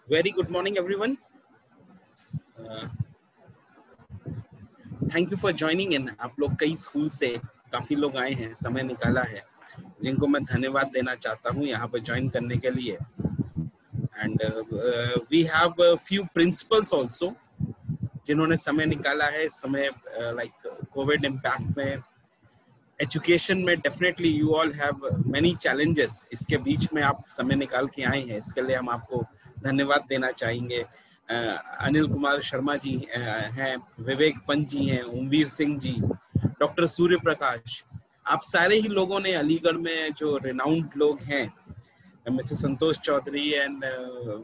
Very good morning, everyone. Thank you for joining in. आप लोग कई स्कूल से काफी लोग आए हैं, समय निकाला है, जिनको मैं धन्यवाद देना चाहता हूँ यहाँ पर ज्वाइन करने के लिए. And we have a few principals also, जिन्होंने समय निकाला है. इस समय like COVID impact में, एजुकेशन में definitely you all have many challenges. इसके बीच में आप समय निकाल के आए हैं, इसके लिए हम आपको धन्यवाद देना चाहेंगे. अनिल कुमार शर्मा जी हैं, विवेक पंत जी हैं, ओमवीर सिंह जी, डॉक्टर सूर्य प्रकाश, आप सारे ही लोगों ने अलीगढ़ में जो रिनाउंड लोग हैं, Mrs Santosh Chaudhary and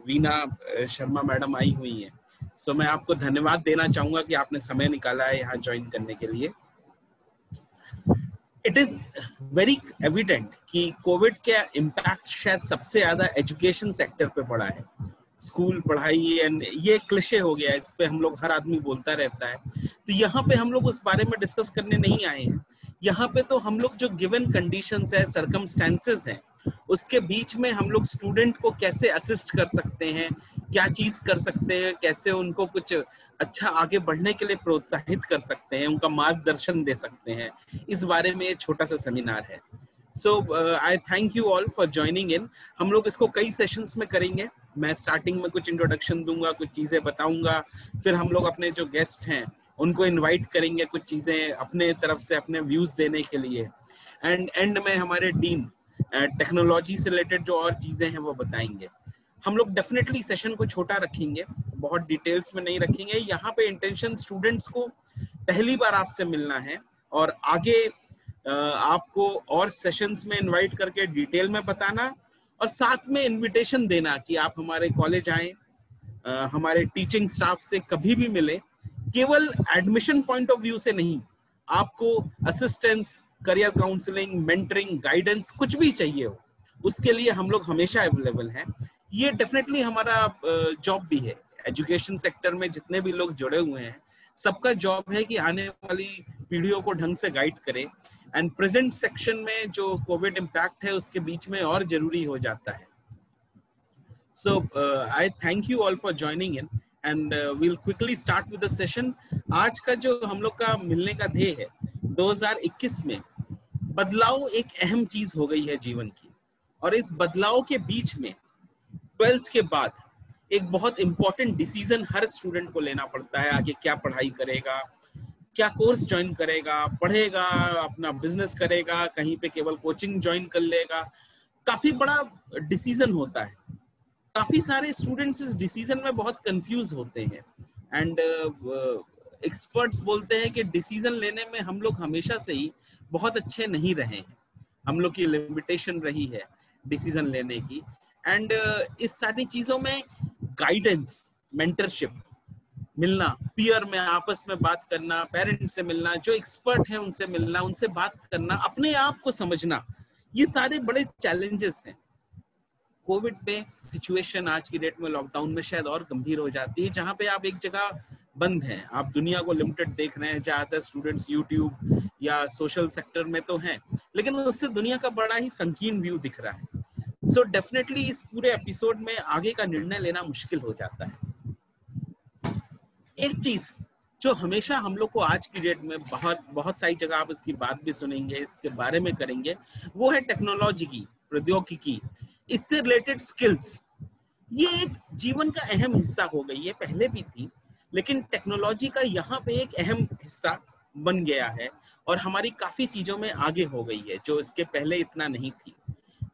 Veena Sharma madam आई हुई हैं. सो मैं आपको धन्यवाद देना चाहूंगा कि आपने समय निकाला है यहाँ ज्वाइन करने के लिए. इट इज वेरी एविडेंट कि कोविड का इम्पैक्ट शायद सबसे ज्यादा एजुकेशन सेक्टर पे पड़ा है. स्कूल पढ़ाई एंड ये क्लिशे हो गया है, इस पे हम लोग, हर आदमी बोलता रहता है. तो यहाँ पे हम लोग उस बारे में डिस्कस करने नहीं आए हैं. यहाँ पे तो हम लोग जो गिवन कंडीशंस है, सर्कमस्टेंसेस हैं, उसके बीच में हम लोग स्टूडेंट को कैसे असिस्ट कर सकते हैं, क्या चीज कर सकते हैं, कैसे उनको कुछ अच्छा आगे बढ़ने के लिए प्रोत्साहित कर सकते हैं, उनका मार्गदर्शन दे सकते हैं, इस बारे में छोटा सा सेमिनार है. So I thank you all for joining in. हम लोग इसको कई सेशंस में करेंगे. मैं स्टार्टिंग में कुछ इंट्रोडक्शन दूंगा, कुछ चीजें बताऊंगा, फिर हम लोग अपने जो गेस्ट हैं उनको इनवाइट करेंगे कुछ चीजें अपने तरफ से, अपने व्यूज देने के लिए. एंड एंड में हमारे डीन टेक्नोलॉजी से रिलेटेड जो और चीजें हैं वो बताएंगे. हम लोग डेफिनेटली सेशन को छोटा रखेंगे, बहुत डिटेल्स में नहीं रखेंगे. यहाँ पे इंटेंशन स्टूडेंट्स को पहली बार आपसे मिलना है और आगे आपको और सेशंस में इनवाइट करके डिटेल में बताना, और साथ में इनविटेशन देना कि आप हमारे कॉलेज आए, हमारे टीचिंग स्टाफ से कभी भी मिले. केवल एडमिशन पॉइंट ऑफ व्यू से नहीं, आपको assistance, career counselling, mentoring, guidance कुछ भी चाहिए हो, उसके लिए हम लोग हमेशा अवेलेबल हैं. ये डेफिनेटली हमारा जॉब भी है. एजुकेशन सेक्टर में जितने भी लोग जुड़े हुए हैं, सबका जॉब है कि आने वाली पीढ़ियों को ढंग से गाइड करें. एंड प्रेजेंट सेक्शन में जो कोविड इम्पैक्ट है उसके बीच में और जरूरी हो जाता है. So I thank you all for joining in and we'll quickly start with the session. आज का जो हम लोग का मिलने का ध्येय है, 2021 में बदलाव एक अहम चीज हो गई है जीवन की, और इस बदलाव के बीच में 12th के बाद एक बहुत इंपॉर्टेंट डिसीजन हर स्टूडेंट को लेना पड़ता है. आगे क्या पढ़ाई करेगा, क्या कोर्स ज्वाइन करेगा, पढ़ेगा, अपना बिजनेस करेगा, कहीं पे केवल कोचिंग ज्वाइन कर लेगा. काफी बड़ा डिसीजन होता है. काफी सारे स्टूडेंट्स इस डिसीजन में बहुत कंफ्यूज होते हैं. एंड एक्सपर्ट्स बोलते हैं कि डिसीजन लेने में हम लोग हमेशा से ही बहुत अच्छे नहीं रहे हैं. हम लोग की लिमिटेशन रही है डिसीजन लेने की. एंड इस सारी चीजों में गाइडेंस, मेंटरशिप मिलना, पीयर में आपस में बात करना, पेरेंट्स से मिलना, जो एक्सपर्ट है उनसे मिलना, उनसे बात करना, अपने आप को समझना, ये सारे बड़े चैलेंजेस हैं. कोविड में सिचुएशन आज की डेट में लॉकडाउन में शायद और गंभीर हो जाती है, जहां पे आप एक जगह बंद हैं, आप दुनिया को लिमिटेड देख रहे हैं. ज्यादातर स्टूडेंट्स यूट्यूब या सोशल सेक्टर में तो हैं, लेकिन उससे दुनिया का बड़ा ही संकीर्ण व्यू दिख रहा है. सो डेफिनेटली इस पूरे एपिसोड में आगे का निर्णय लेना मुश्किल हो जाता है. एक चीज जो हमेशा हम लोग को आज की डेट में बहुत सारी जगह आप इसकी बात भी सुनेंगे, इसके बारे में करेंगे, वो है टेक्नोलॉजी की, प्रौद्योगिकी, इससे रिलेटेड स्किल्स. ये एक जीवन का अहम हिस्सा हो गई है, पहले भी थी, लेकिन टेक्नोलॉजी का यहाँ पे एक अहम हिस्सा बन गया है और हमारी काफी चीजों में आगे हो गई है जो इसके पहले इतना नहीं थी.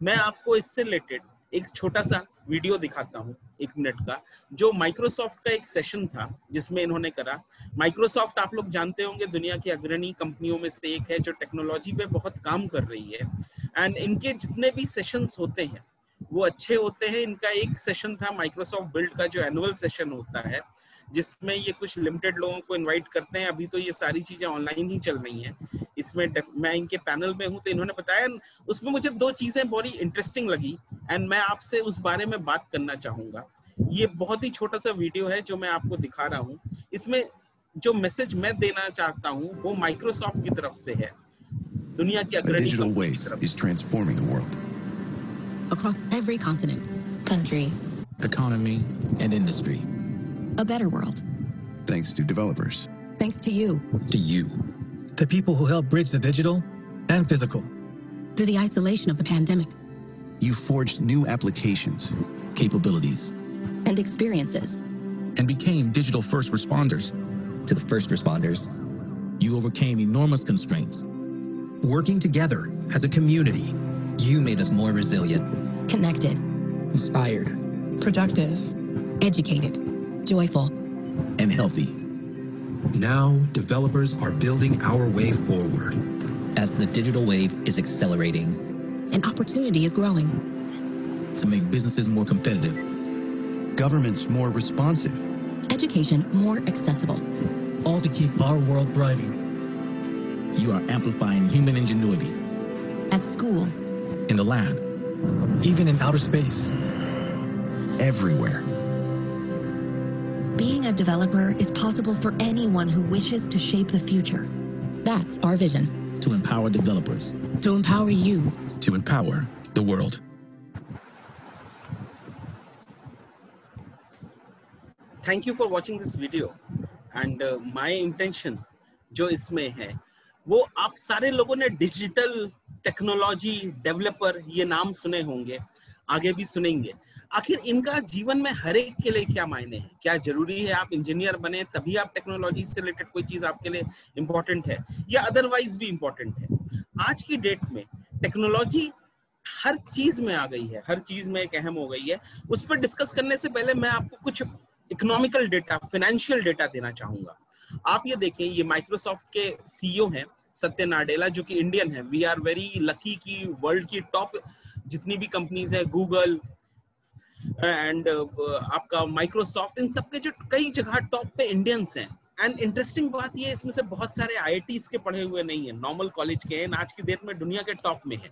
मैं आपको इससे रिलेटेड एक छोटा सा वीडियो दिखाता हूँ, 1 मिनट का, जो माइक्रोसॉफ्ट का एक सेशन था जिसमें इन्होंने करा. माइक्रोसॉफ्ट आप लोग जानते होंगे दुनिया की अग्रणी कंपनियों में से एक है जो टेक्नोलॉजी पे बहुत काम कर रही है. एंड इनके जितने भी सेशंस होते हैं वो अच्छे होते हैं. इनका एक सेशन था माइक्रोसॉफ्ट बिल्ड का, जो एनुअल सेशन होता है, जिसमें ये कुछ लिमिटेड लोगों को इनवाइट करते हैं. अभी तो ये सारी चीजें ऑनलाइन ही चल रही हैं. इसमें मैं इनके पैनल में हूं, तो इन्होंने बताया, उसमें मुझे 2 चीजें बड़ी इंटरेस्टिंग लगी एंड मैं आपसे उस बारे में बात करना चाहूंगा. ये बहुत ही छोटा सा वीडियो है जो मैं आपको दिखा रहा हूँ. इसमें जो मैसेज मैं देना चाहता हूँ वो माइक्रोसॉफ्ट की तरफ से है, दुनिया की अग्रणी कंपनी की तरफ से. Across every continent, country, economy, and industry. A better world. Thanks to developers. Thanks to you. To you. The people who help bridge the digital and physical. Through the isolation of the pandemic. You forged new applications, Capabilities. And experiences. And became digital first responders. To the first responders. You overcame enormous constraints. Working together as a community. You made us more resilient. Connected. Inspired. Productive. Educated. Joyful. And healthy. Now, developers are building our way forward. As the digital wave is accelerating. And opportunity is growing. To make businesses more competitive. governments more responsive. Education more accessible. All to keep our world thriving. You are amplifying human ingenuity. At school. In the lab. Even in outer space. Everywhere. Being a developer is possible for anyone who wishes to shape the future. That's our vision. To empower developers. To empower you. To empower the world. Thank you for watching this video. And my intention जो इसमें है वो आप सारे लोगों ने digital technology developer ये नाम सुने होंगे, आगे भी सुनेंगे. आखिर इनका जीवन में हर एक के लिए क्या मायने हैं? क्या जरूरी है आप इंजीनियर बने तभी आप टेक्नोलॉजी से रिलेटेड कोई चीज आपके लिए इम्पोर्टेंट है या अदरवाइज भी इम्पोर्टेंट है? आज की डेट में टेक्नोलॉजी हर चीज में आ गई है, हर चीज में एक अहम हो गई है. उस पर डिस्कस करने से पहले मैं आपको कुछ इकोनॉमिकल डेटा, फाइनेंशियल डेटा देना चाहूंगा. आप ये देखें, ये माइक्रोसॉफ्ट के सीईओ हैं सत्य नाडेला, जो कि इंडियन है. वी आर वेरी लकी कि वर्ल्ड की टॉप जितनी भी कंपनीज है, गूगल एंड आपका माइक्रोसॉफ्ट, इन सबके जो कई जगह टॉप पे इंडियंस हैं. एंड इंटरेस्टिंग बात ये, इसमें से बहुत सारे आईआईटीज के पढ़े हुए नहीं है, नॉर्मल कॉलेज के हैं. आज की डेट में दुनिया के टॉप में है.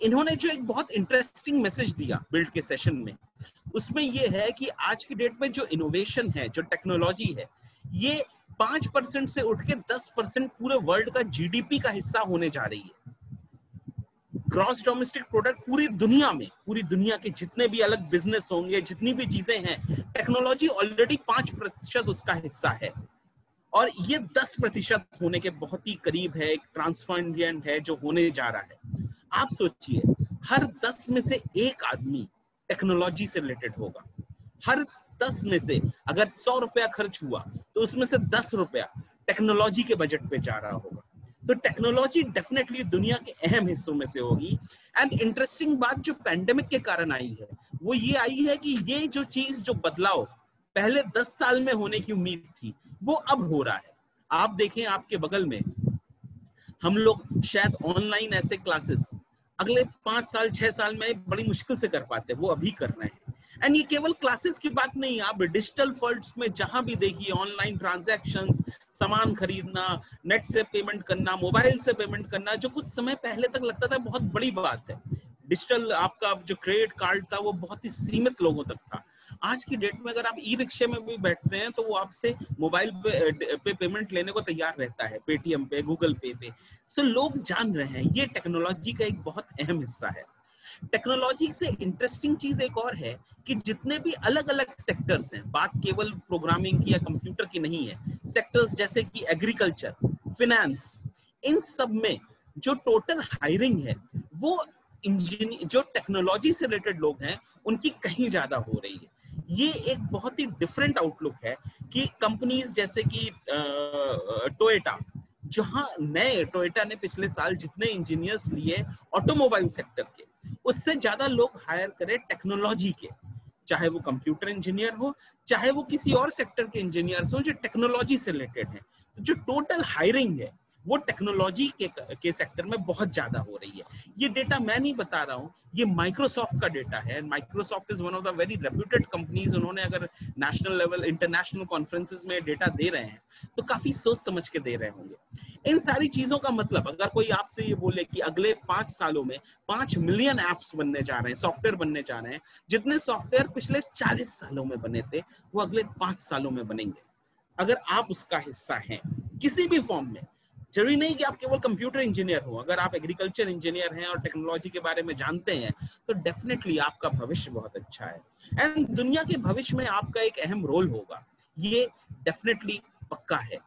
इन्होंने जो एक बहुत इंटरेस्टिंग मैसेज दिया बिल्ड के सेशन में, उसमें ये है कि आज की डेट में जो इनोवेशन है, जो टेक्नोलॉजी है, ये 5% से उठ के 10% पूरे वर्ल्ड का जीडीपी का हिस्सा होने जा रही है. ग्रॉस डोमेस्टिक प्रोडक्ट पूरी दुनिया में, पूरी दुनिया के जितने भी अलग बिजनेस होंगे, जितनी भी चीजें हैं, टेक्नोलॉजी ऑलरेडी 5% उसका हिस्सा है. और ये 10% होने के बहुत ही करीब है. एक ट्रांसफॉर्मेंट है जो होने जा रहा है. आप सोचिए, हर 10 में से एक आदमी टेक्नोलॉजी से रिलेटेड होगा. हर 10 में से अगर 100 रुपया खर्च हुआ तो उसमें से 10 रुपया टेक्नोलॉजी के बजट पे जा रहा होगा. तो टेक्नोलॉजी डेफिनेटली दुनिया के अहम हिस्सों में से होगी. एंड इंटरेस्टिंग बात जो पैंडेमिक के कारण आई है, वो ये आई है कि ये जो चीज, जो बदलाव पहले 10 साल में होने की उम्मीद थी, वो अब हो रहा है. आप देखें, आपके बगल में हम लोग शायद ऑनलाइन ऐसे क्लासेस अगले 5 साल 6 साल में बड़ी मुश्किल से कर पाते, वो अभी कर रहे हैं. एंड ये केवल क्लासेस की बात नहीं, आप डिजिटल फंड्स में जहां भी देखिए, ऑनलाइन ट्रांजैक्शंस, सामान खरीदना, नेट से पेमेंट करना, मोबाइल से पेमेंट करना, जो कुछ समय पहले तक लगता था बहुत बड़ी बात है. डिजिटल आपका जो क्रेडिट कार्ड था वो बहुत ही सीमित लोगों तक था. आज की डेट में अगर आप ई रिक्शे में भी बैठते हैं तो वो आपसे मोबाइल पे पेमेंट लेने को तैयार रहता है, पेटीएम पे, गूगल पे पे. सो लोग जान रहे हैं ये टेक्नोलॉजी का एक बहुत अहम हिस्सा है. टेक्नोलॉजी से इंटरेस्टिंग चीज एक और है कि जितने भी अलग अलग सेक्टर्स हैं, बात केवल प्रोग्रामिंग की या कंप्यूटर की नहीं है, सेक्टर्स जैसे कि एग्रीकल्चर, फिनेंस, इन सब में जो टोटल हायरिंग है वो इंजीनियर, जो टेक्नोलॉजी से रिलेटेड लोग हैं, उनकी कहीं ज्यादा हो रही है. ये एक बहुत ही डिफरेंट आउटलुक है कि कंपनीज जैसे कि टोयोटा, जहां नए टोयोटा ने पिछले साल जितने इंजीनियर्स लिए ऑटोमोबाइल सेक्टर के, उससे ज्यादा लोग हायर करे टेक्नोलॉजी के, चाहे वो कंप्यूटर इंजीनियर हो, चाहे वो किसी और सेक्टर के इंजीनियर्स हो जो टेक्नोलॉजी से रिलेटेड है. तो जो टोटल हायरिंग है वो टेक्नोलॉजी के सेक्टर में बहुत ज्यादा हो रही है. ये डेटा मैं नहीं बता रहा हूँ, ये माइक्रोसॉफ्ट का डेटा है. Microsoft is one of the very reputed companies. उन्होंने अगर नेशनल लेवल, इंटरनेशनल कॉन्फ्रेंसेस में डेटा दे रहे हैं तो काफी सोच समझ के दे रहे होंगे. इन सारी चीजों का मतलब, अगर कोई आपसे ये बोले कि अगले 5 सालों में 5 मिलियन एप्स बनने जा रहे हैं, सॉफ्टवेयर बनने जा रहे हैं, जितने सॉफ्टवेयर पिछले 40 सालों में बने थे वो अगले 5 सालों में बनेंगे, अगर आप उसका हिस्सा हैं किसी भी फॉर्म में, जरूरी नहीं कि आप केवल कंप्यूटर इंजीनियर हो, अगर आप एग्रीकल्चर इंजीनियर हैं और टेक्नोलॉजी के बारे में जानते हैं तो डेफिनेटली आपका भविष्य बहुत अच्छा है एंड दुनिया के भविष्य में आपका एक अहम रोल होगा, ये डेफिनेटली पक्का है।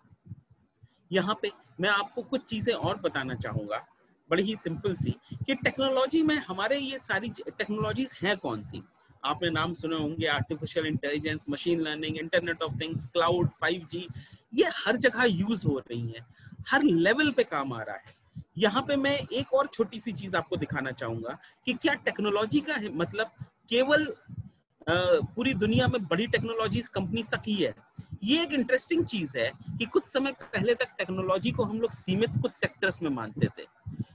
यहाँ पे मैं आपको कुछ चीजें और बताना चाहूंगा, बड़ी ही सिंपल सी, कि टेक्नोलॉजी में हमारे ये सारी टेक्नोलॉजीज हैं कौन सी। आपने नाम सुने होंगे, artificial intelligence, machine learning, internet of things, cloud, 5G, ये हर जगह यूज हो रही हैं, हर लेवल पे काम आ रहा है। यहाँ पे मैं एक और छोटी सी चीज आपको दिखाना चाहूंगा कि क्या टेक्नोलॉजी का है मतलब केवल पूरी दुनिया में बड़ी टेक्नोलॉजीज कंपनीज तक ही है। ये एक इंटरेस्टिंग चीज है कि कुछ समय पहले तक टेक्नोलॉजी को हम लोग सीमित कुछ सेक्टर्स में मानते थे।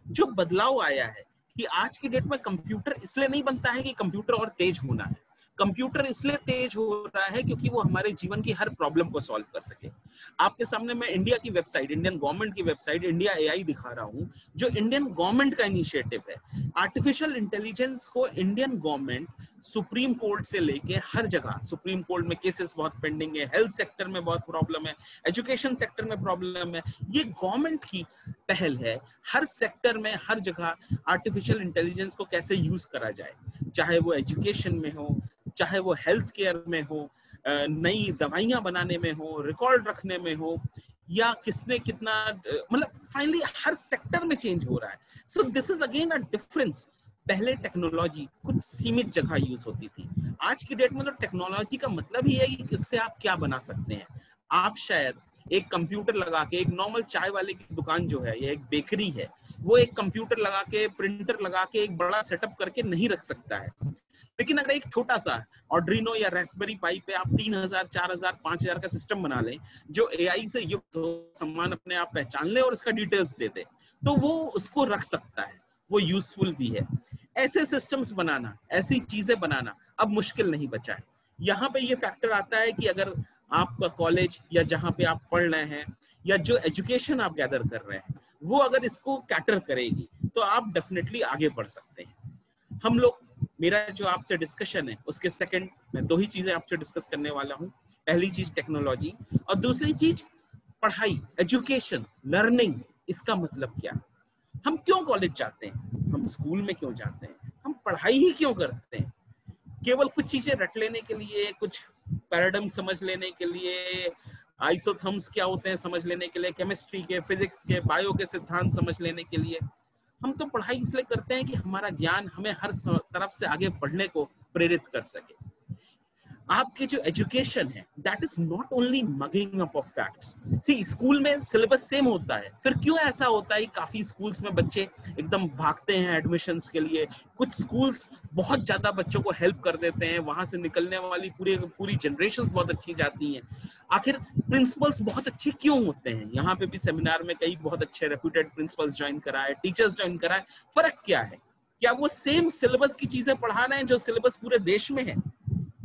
जो बदलाव आया है कि आज की डेट में कंप्यूटर इसलिए नहीं बनता है कि कंप्यूटर और तेज होना है, कंप्यूटर इसलिए तेज हो रहा है क्योंकि वो हमारे जीवन की हर प्रॉब्लम को सॉल्व कर सके। आपके सामने मैं इंडिया की वेबसाइट, इंडियन गवर्नमेंट की वेबसाइट इंडिया AI दिखा रहा हूँ, जो इंडियन गवर्नमेंट का इनिशिएटिव है। आर्टिफिशियल इंटेलिजेंस को इंडियन गवर्नमेंट सुप्रीम कोर्ट से लेके हर जगह, सुप्रीम कोर्ट में केसेस बहुत पेंडिंग है, हेल्थ सेक्टर में बहुत प्रॉब्लम है, एजुकेशन सेक्टर में प्रॉब्लम है, ये गवर्नमेंट की पहल है। हर सेक्टर में हर जगह आर्टिफिशियल इंटेलिजेंस को कैसे यूज करा जाए, चाहे वो एजुकेशन में हो, चाहे वो हेल्थ केयर में हो, नई दवाइयां बनाने में हो, रिकॉर्ड रखने में हो, या किसने कितना, मतलब फाइनली हर सेक्टर में चेंज हो रहा है। So this is again a difference. पहले टेक्नोलॉजी कुछ सीमित जगह यूज होती थी, आज की डेट में तो टेक्नोलॉजी का मतलब ही है कि इससे आप क्या बना सकते हैं। आप शायद एक कंप्यूटर लगा के, एक नॉर्मल चाय वाले की दुकान जो है या एक बेकरी है, वो एक कंप्यूटर लगा के, प्रिंटर लगा के एक बड़ा सेटअप करके नहीं रख सकता है। लेकिन अगर एक छोटा सा ऑर्डिनो या रास्पबेरी पाई पे आप 3000, 4000, 5000 का सिस्टम बना लें जो AI से युक्त हो, सामान अपने आप पहचान ले और उसका डिटेल्स दे दे, तो वो उसको रख सकता है, वो यूजफुल भी है। ऐसे सिस्टम्स बनाना, ऐसी चीजें बनाना अब मुश्किल नहीं बचा है। यहाँ पे ये फैक्टर आता है कि अगर आपका कॉलेज या जहाँ पे आप पढ़ रहे हैं या जो एजुकेशन आप गैदर कर रहे हैं वो अगर इसको कैटर करेगी तो आप डेफिनेटली आगे बढ़ सकते हैं। हम लोग, मेरा जो आपसे डिस्कशन है उसके सेकंड मैं 2 ही चीजें आपसे डिस्कस करने वाला हूँ। पहली चीज टेक्नोलॉजी और दूसरी चीज पढ़ाई, एजुकेशन, लर्निंग। इसका मतलब क्या, हम क्यों कॉलेज जाते हैं, हम स्कूल में क्यों जाते हैं, हम पढ़ाई ही क्यों करते हैं? केवल कुछ चीजें रट लेने के लिए, कुछ पैराडाइम समझ लेने के लिए, आइसोथर्म्स क्या होते हैं समझ लेने के लिए, केमिस्ट्री के, फिजिक्स के, बायो के सिद्धांत समझ लेने के लिए? हम तो पढ़ाई इसलिए करते हैं कि हमारा ज्ञान हमें हर तरफ से आगे बढ़ने को प्रेरित कर सके। आपके जो एजुकेशन है that is not only mugging up of facts. See, school में सिलेबस सेम होता है, फिर क्यों ऐसा होता है काफी स्कूल्स में बच्चे एकदम भागते हैं एडमिशन्स के लिए? कुछ स्कूल्स बहुत ज्यादा बच्चों को हेल्प कर देते हैं, वहां से निकलने वाली पूरी जनरेशंस बहुत अच्छी जाती हैं। आखिर प्रिंसिपल्स बहुत अच्छे क्यों होते हैं? यहाँ पे भी सेमिनार में कई बहुत अच्छे रेप्यूटेड प्रिंसिपल्स ज्वाइन कराए, टीचर्स ज्वाइन कराए। फर्क क्या है? क्या वो सेम सिलेबस की चीजें पढ़ा रहे हैं जो सिलेबस पूरे देश में है?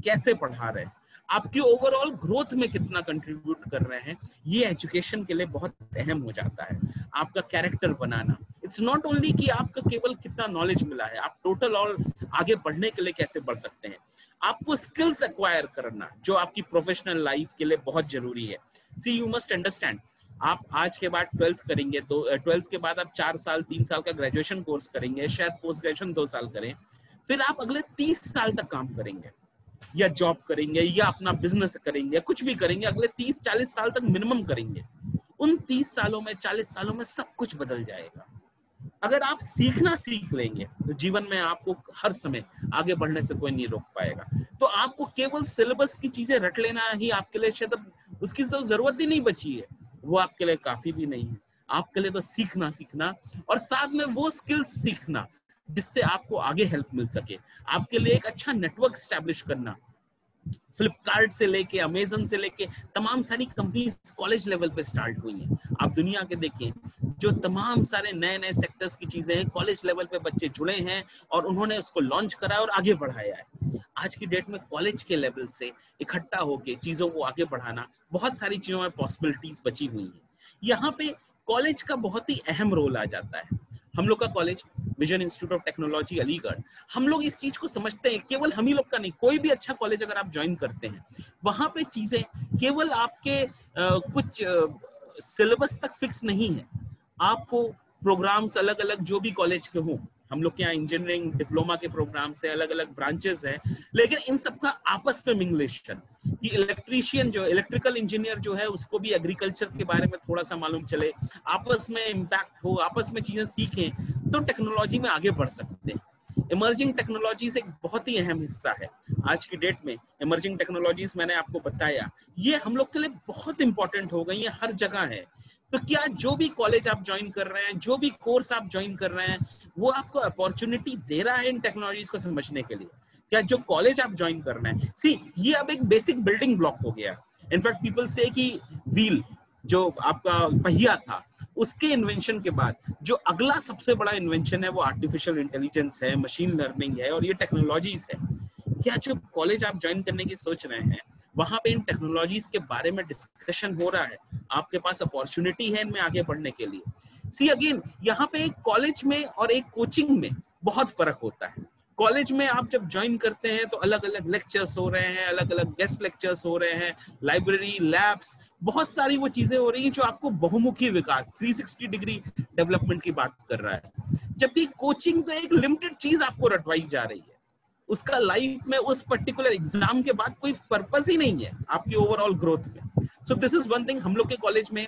कैसे पढ़ा रहे हैं, आपकी ओवरऑल ग्रोथ में कितना कंट्रीब्यूट कर रहे हैं, ये एजुकेशन के लिए बहुत अहम हो जाता है। आपका character banana, it's not only कि आपका केवल कितना नॉलेज मिला है, आप टोटल और आगे बढ़ने के लिए कैसे बढ़ सकते हैं। आपको स्किल्स एक्वायर करना जो आपकी प्रोफेशनल लाइफ के लिए बहुत जरूरी है। सी, यू मस्ट अंडरस्टैंड, आप आज के बाद 12th करेंगे तो 12th के बाद आप 4 साल 3 साल का ग्रेजुएशन कोर्स करेंगे, शायद पोस्ट ग्रेजुएशन 2 साल करें, फिर आप अगले 30 साल तक काम करेंगे या जॉब करेंगे या अपना बिजनेस करेंगे, कुछ भी करेंगे, अगले 30-40 साल तक मिनिमम करेंगे। उन 30 सालों में, 40 सालों में सब कुछ बदल जाएगा। अगर आप सीखना सीख लेंगे तो जीवन में आपको हर समय आगे बढ़ने से कोई नहीं रोक पाएगा। तो आपको केवल सिलेबस की चीजें रट लेना ही आपके लिए शायद उसकी तो जरूरत ही नहीं बची है, वो आपके लिए काफी भी नहीं है। आपके लिए तो सीखना और साथ में वो स्किल्स सीखना जिससे आपको आगे हेल्प मिल सके। आपके लिए एक अच्छा नेटवर्क स्टैब्लिश करना। फ्लिपकार्ट से लेके, अमेजन से लेके तमाम सारी कंपनीज कॉलेज लेवल पे स्टार्ट हुई हैं। आप दुनिया के देखें, जो तमाम सारे नए सेक्टर्स की चीजें हैं, कॉलेज लेवल पे बच्चे जुड़े हैं और उन्होंने उसको लॉन्च करा और आगे बढ़ाया है। आज की डेट में कॉलेज के लेवल से इकट्ठा होके चीजों को आगे बढ़ाना, बहुत सारी चीजों में पॉसिबिलिटीज बची हुई हैं। यहाँ पे कॉलेज का बहुत ही अहम रोल आ जाता है। हम लोग का college vision institute of technology Aligarh, हम लोग इस चीज को समझते हैं, केवल हम ही लोग का नहीं, कोई भी अच्छा कॉलेज अगर आप ज्वाइन करते हैं, वहां पे चीजें केवल आपके कुछ सिलेबस तक फिक्स नहीं है। आपको प्रोग्राम्स अलग अलग जो भी कॉलेज के हों, हम लोग के यहाँ इंजीनियरिंग डिप्लोमा के प्रोग्राम्स है, अलग अलग ब्रांचेस हैं, लेकिन इन सबका आपस में मिंगलेशन, कि इलेक्ट्रीशियन जो इलेक्ट्रिकल इंजीनियर जो है उसको भी एग्रीकल्चर के बारे में थोड़ा सा मालूम चले, आपस में इम्पैक्ट हो, आपस में चीजें सीखें, तो टेक्नोलॉजी में आगे बढ़ सकते हैं। इमर्जिंग टेक्नोलॉजीज एक बहुत ही अहम हिस्सा है आज की डेट में। इमर्जिंग टेक्नोलॉजीज मैंने आपको बताया, ये हम लोग के लिए बहुत इंपॉर्टेंट हो गई है, हर जगह है। तो क्या जो भी कॉलेज आप ज्वाइन कर रहे हैं, जो भी कोर्स आप ज्वाइन कर रहे हैं, वो आपको अपॉर्चुनिटी दे रहा है इन टेक्नोलॉजीज को समझने के लिए? क्या जो कॉलेज आप ज्वाइन कर रहे हैं, सी ये अब एक बेसिक बिल्डिंग ब्लॉक हो गया। इनफैक्ट पीपल से कि व्हील जो आपका पहिया था, उसके इन्वेंशन के बाद जो अगला सबसे बड़ा इन्वेंशन है वो आर्टिफिशियल इंटेलिजेंस है, मशीन लर्निंग है और ये टेक्नोलॉजीज है। क्या जो कॉलेज आप ज्वाइन करने की सोच रहे हैं, वहां पे इन टेक्नोलॉजीज के बारे में डिस्कशन हो रहा है? आपके पास अपॉर्चुनिटी है इनमें आगे बढ़ने के लिए? सी अगेन, यहाँ पे एक कॉलेज में और एक कोचिंग में बहुत फर्क होता है। कॉलेज में आप जब ज्वाइन करते हैं तो अलग अलग लेक्चर्स हो रहे हैं, अलग अलग गेस्ट लेक्चर्स हो रहे हैं, लाइब्रेरी, लैब्स, बहुत सारी वो चीजें हो रही हैं जो आपको बहुमुखी विकास, 360 डिग्री डेवलपमेंट की बात कर रहा है। जबकि कोचिंग तो एक लिमिटेड चीज आपको रटवाई जा रही है, उसका लाइफ में उस पर्टिकुलर एग्जाम के बाद कोई पर्पस ही नहीं है आपकी ओवरऑल ग्रोथ में। So this is one thing. हम लोग के कॉलेज में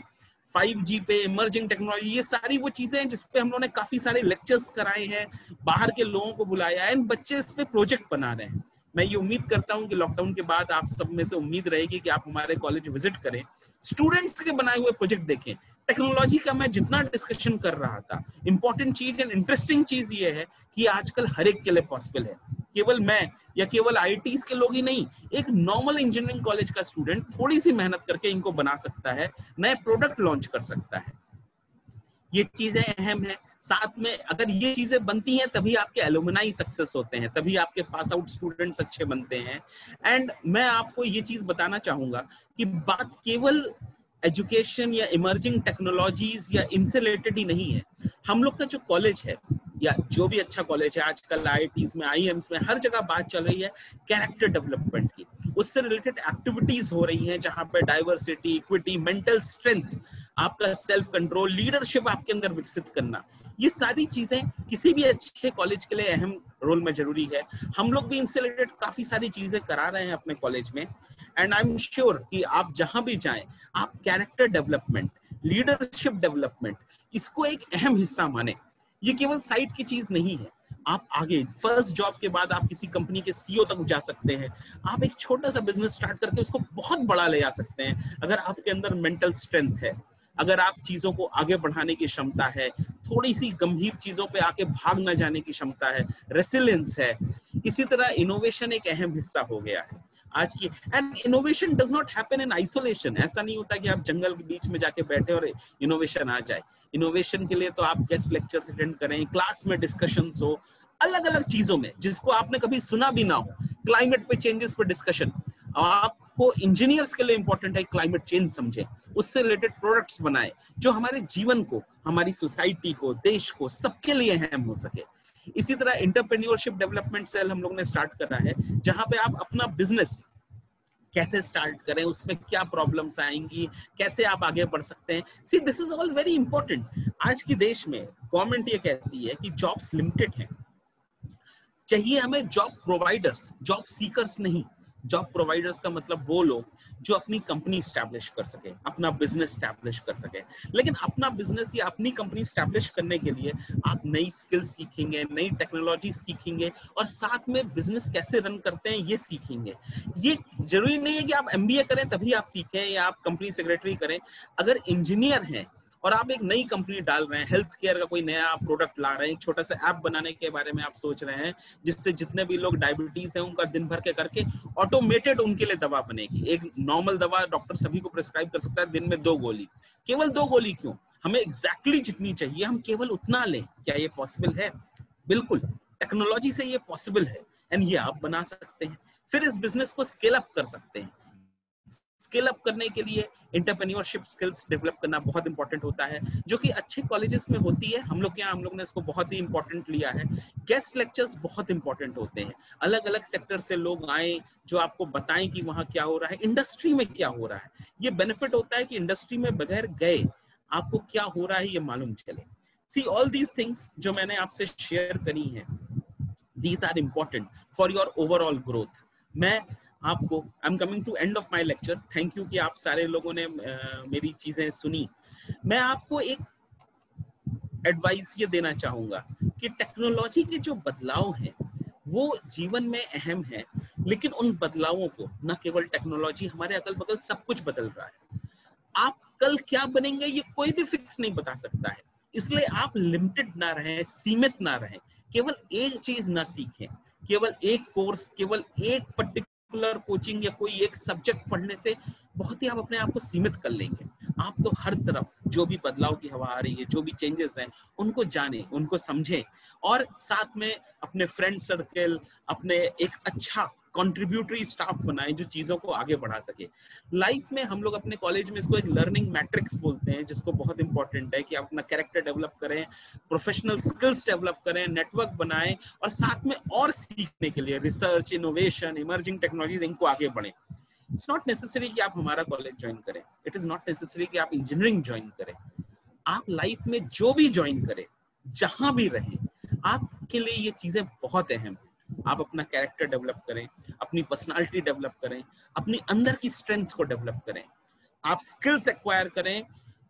5G पे, इमर्जिंग टेक्नोलॉजी, ये सारी वो चीजें हैं जिसपे हम लोगों ने काफी सारे लेक्चर्स कराए हैं, बाहर के लोगों को बुलाया है, बच्चे इस पे प्रोजेक्ट बना रहे हैं। मैं ये उम्मीद करता हूं कि लॉकडाउन के बाद आप सब में से उम्मीद रहेगी कि आप हमारे कॉलेज विजिट करें, स्टूडेंट्स के बनाए हुए प्रोजेक्ट देखें। टेक्नोलॉजी का मैं जितना डिस्कशन कर रहा था, इंपॉर्टेंट चीज एंड इंटरेस्टिंग चीज ये है कि आजकल हर एक के लिए पॉसिबल है। केवल मैं या केवल IITs के लोग ही नहीं, एक नॉर्मल इंजीनियरिंग कॉलेज का स्टूडेंट थोड़ी सी मेहनत करके इनको बना सकता है, नए प्रोडक्ट लॉन्च कर सकता है। ये चीजें अहम है। साथ में अगर ये चीजें बनती हैं तभी आपके एलुमनाई सक्सेस होते हैं, तभी आपके पास आउट स्टूडेंट्स अच्छे बनते हैं। एंड मैं आपको ये चीज बताना चाहूंगा कि बात केवल एजुकेशन या इमर्जिंग टेक्नोलॉजीज या इनसे रिलेटेड ही नहीं है। हम लोग का जो कॉलेज है या जो भी अच्छा कॉलेज है, आजकल IITs में, IIMs में हर जगह बात चल रही है कैरेक्टर डेवलपमेंट की, उससे रिलेटेड एक्टिविटीज हो रही हैं जहां पे डाइवर्सिटी, इक्विटी, मेंटल स्ट्रेंथ, आपका सेल्फ कंट्रोल, लीडरशिप आपके अंदर विकसित करना, ये सारी चीजें किसी भी अच्छे कॉलेज के लिए अहम रोल में जरूरी है। हम लोग भी इनसे रिलेटेड काफी सारी चीजें करा रहे हैं अपने कॉलेज में। एंड आई एम श्योर कि आप जहां भी जाएं, आप कैरेक्टर डेवलपमेंट, लीडरशिप डेवलपमेंट, इसको एक अहम हिस्सा माने। ये केवल साइड की चीज नहीं है। आप आगे फर्स्ट जॉब के बाद आप किसी कंपनी के CEO तक जा सकते हैं। आप एक छोटा सा बिजनेस स्टार्ट करके उसको बहुत बड़ा ले आ सकते हैं अगर आपके अंदर मेंटल स्ट्रेंथ है, अगर आप चीजों को आगे बढ़ाने की क्षमता है, थोड़ी सी गंभीर चीजों पे आके भाग न जाने की क्षमता है, रेसिलियंस है। इसी तरह इनोवेशन एक अहम हिस्सा हो गया है आज की। And innovation does not happen in isolation. ऐसा नहीं होता कि आप जंगल के बीच में जाके बैठे और इनोवेशन आ जाए। इनोवेशन के लिए तो आप गेस्ट लेक्चर्स अटेंड करें, क्लास में डिस्कशंस हो, अलग अलग चीजों में जिसको आपने कभी सुना भी ना हो, क्लाइमेट पे चेंजेस पे डिस्कशन। आपको इंजीनियर्स के लिए इंपॉर्टेंट है क्लाइमेट चेंज समझे, उससे रिलेटेड प्रोडक्ट्स बनाए जो हमारे जीवन को, हमारी सोसाइटी को, देश को, सबके लिए अहम हो सके। इसी तरह एंटरप्रेन्योरशिप डेवलपमेंट सेल हम लोग ने स्टार्ट करा है, जहां पे आप अपना बिजनेस कैसे स्टार्ट करें, उसमें क्या प्रॉब्लम्स आएंगी, कैसे आप आगे बढ़ सकते हैं। See this is all very important. आज के देश में गवर्नमेंट ये कहती है कि जॉब्स लिमिटेड हैं, चाहिए हमें जॉब प्रोवाइडर्स, जॉब सीकर्स नहीं। जॉब प्रोवाइडर्स का मतलब वो लोग जो अपनी कंपनी स्टैब्लिश कर सके, अपना बिजनेस स्टैब्लिश कर सके। लेकिन अपना बिजनेस या अपनी कंपनी स्टैब्लिश करने के लिए आप नई स्किल सीखेंगे, नई टेक्नोलॉजी सीखेंगे और साथ में बिजनेस कैसे रन करते हैं ये सीखेंगे। ये जरूरी नहीं है कि आप MBA करें तभी आप सीखें या आप कंपनी सेक्रेटरी करें। अगर इंजीनियर हैं और आप एक नई कंपनी डाल रहे हैं, हेल्थ केयर का कोई नया प्रोडक्ट ला रहे हैं, एक छोटा सा ऐप बनाने के बारे में आप सोच रहे हैं जिससे जितने भी लोग डायबिटीज हैं उनका दिन भर के करके ऑटोमेटेड उनके लिए दवा बनेगी। एक नॉर्मल दवा डॉक्टर सभी को प्रिस्क्राइब कर सकता है दिन में 2 गोली। केवल 2 गोली क्यों, हमें एग्जैक्टली जितनी चाहिए हम केवल उतना लें। क्या ये पॉसिबल है? बिल्कुल, टेक्नोलॉजी से ये पॉसिबल है एंड ये आप बना सकते हैं। फिर इस बिजनेस को स्केल अप कर सकते हैं। स्केल अप करने के लिए एंटरप्रेन्योरशिप स्किल्स डेवलप करना बहुत इंपॉर्टेंट होता है, जो कि अच्छे कॉलेजेस में होती है। हम लोग हम लोग ने इसको बहुत ही इंपॉर्टेंट लिया है। गेस्ट लेक्चर्स बहुत इंपॉर्टेंट होते हैं, अलग अलग सेक्टर से लोग आए जो आपको बताएं कि वहां क्या हो रहा है, इंडस्ट्री में क्या हो रहा है। ये बेनिफिट होता है कि इंडस्ट्री में बगैर गए आपको क्या हो रहा है ये मालूम चले। सी ऑल दीज थिंग्स जो मैंने आपसे शेयर करी हैं, these are important for your overall growth। मैं आपको, I am coming to end of my lecture, thank you कि आप सारे लोगों ने मेरी चीजें सुनी। मैं आपको एक एडवाइस ये देना चाहूंगा कि टेक्नोलॉजी के जो बदलाव हैं वो जीवन में अहम है, लेकिन उन बदलावों को न केवल टेक्नोलॉजी, हमारे अगल बगल सब कुछ बदल रहा है। आप कल क्या बनेंगे ये कोई भी फिक्स नहीं बता सकता है, इसलिए आप लिमिटेड ना रहें, सीमित ना रहें, केवल एक चीज ना सीखें, केवल एक कोर्स, केवल एक पर्टिकुलर कोचिंग या कोई एक सब्जेक्ट पढ़ने से बहुत ही आप अपने आप को सीमित कर लेंगे। आप तो हर तरफ जो भी बदलाव की हवा आ रही है, जो भी चेंजेस हैं, उनको जानें, उनको समझें, और साथ में अपने फ्रेंड सर्कल, अपने एक अच्छा कंट्रीब्यूटरी स्टाफ बनाएं जो चीजों को आगे बढ़ा सके। लाइफ में हम लोग अपने कॉलेज में इसको एक लर्निंग मैट्रिक्स बोलते हैं, जिसको बहुत इंपॉर्टेंट है कि आप अपना कैरेक्टर डेवलप करें, प्रोफेशनल स्किल्स डेवलप करें, नेटवर्क बनाएं, और साथ में और सीखने के लिए रिसर्च, इनोवेशन, इमर्जिंग टेक्नोलॉजीज, इनको आगे बढ़ें। इट्स नॉट नेसेसरी कि आप हमारा कॉलेज ज्वाइन करें, इट इज नॉट नेसेसरी कि आप इंजीनियरिंग ज्वाइन करें। आप लाइफ में जो भी ज्वाइन करें, जहां भी रहें, आपके लिए ये चीजें बहुत अहम है। आप अपना कैरेक्टर डेवलप करें, अपनी पर्सनालिटी डेवलप करें, अपनी अंदर की स्ट्रेंथ्स को डेवलप करें, आप स्किल्स एक्वायर करें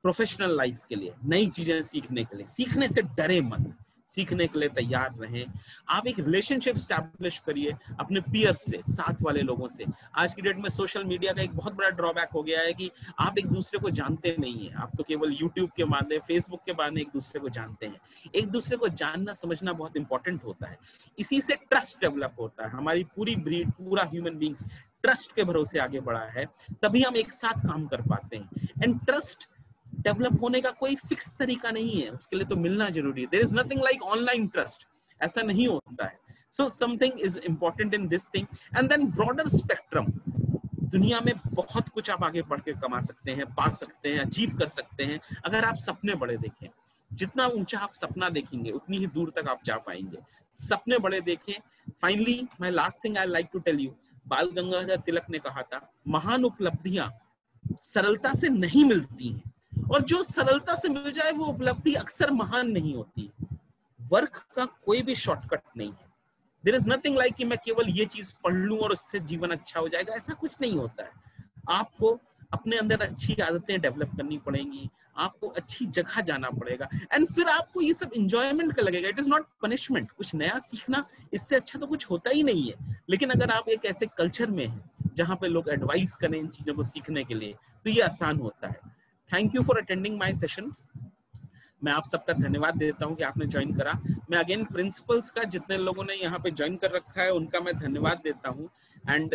प्रोफेशनल लाइफ के लिए, नई चीजें सीखने के लिए। सीखने से डरे मत, सीखने के लिए तैयार रहें। आप एक रिलेशनशिप स्टैब्लिश करिए अपने पीयर्स से, साथ वाले लोगों से। आज की डेट में सोशल मीडिया का एक बहुत बड़ा ड्रॉबैक हो गया है कि आप एक दूसरे को जानते नहीं है, आप तो केवल यूट्यूब के माध्यम, फेसबुक के माध्यम एक दूसरे को जानते हैं। एक दूसरे को जानना समझना बहुत इंपॉर्टेंट होता है, इसी से ट्रस्ट डेवलप होता है। हमारी पूरी ब्रीड, पूरा ह्यूमन बींग्स ट्रस्ट के भरोसे आगे बढ़ा है, तभी हम एक साथ काम कर पाते हैं। एंड ट्रस्ट डेवलप होने का कोई फिक्स तरीका नहीं है, उसके लिए तो मिलना जरूरी है। There is nothing like online trust, ऐसा नहीं होता है। So something is important in this thing. And then broader spectrum, दुनिया में बहुत कुछ आप आगे बढ़ के कमा सकते हैं, पा सकते हैं, अचीव कर सकते हैं, अगर आप सपने बड़े देखें। जितना ऊंचा आप सपना देखेंगे उतनी ही दूर तक आप जा पाएंगे। सपने बड़े देखें। Finally my last thing I like to tell you, Bal Gangadhar तिलक ने कहा था, महान उपलब्धियां सरलता से नहीं मिलती हैं, और जो सरलता से मिल जाए वो उपलब्धि अक्सर महान नहीं होती। वर्क का कोई भी शॉर्टकट नहीं है। देयर इज नथिंग लाइक कि मैं केवल ये चीज पढ़ लूं और उससे जीवन अच्छा हो जाएगा, ऐसा कुछ नहीं होता है। आपको अपने अंदर अच्छी आदतें डेवलप करनी पड़ेंगी, आपको अच्छी जगह जाना पड़ेगा, एंड फिर आपको ये सब एंजॉयमेंट का लगेगा। It is not punishment. कुछ नया सीखना, इससे अच्छा तो कुछ होता ही नहीं है। लेकिन अगर आप एक ऐसे कल्चर में हैं जहां पे लोग एडवाइस करें इन चीजों को सीखने के लिए, तो ये आसान होता है। Thank you for attending my session. मैं आप सबका धन्यवाद देता हूं कि आपने ज्वाइन करा। मैं अगेन प्रिंसिपल्स का, जितने लोगों ने यहाँ पे ज्वाइन कर रखा है, उनका मैं धन्यवाद देता हूं। एंड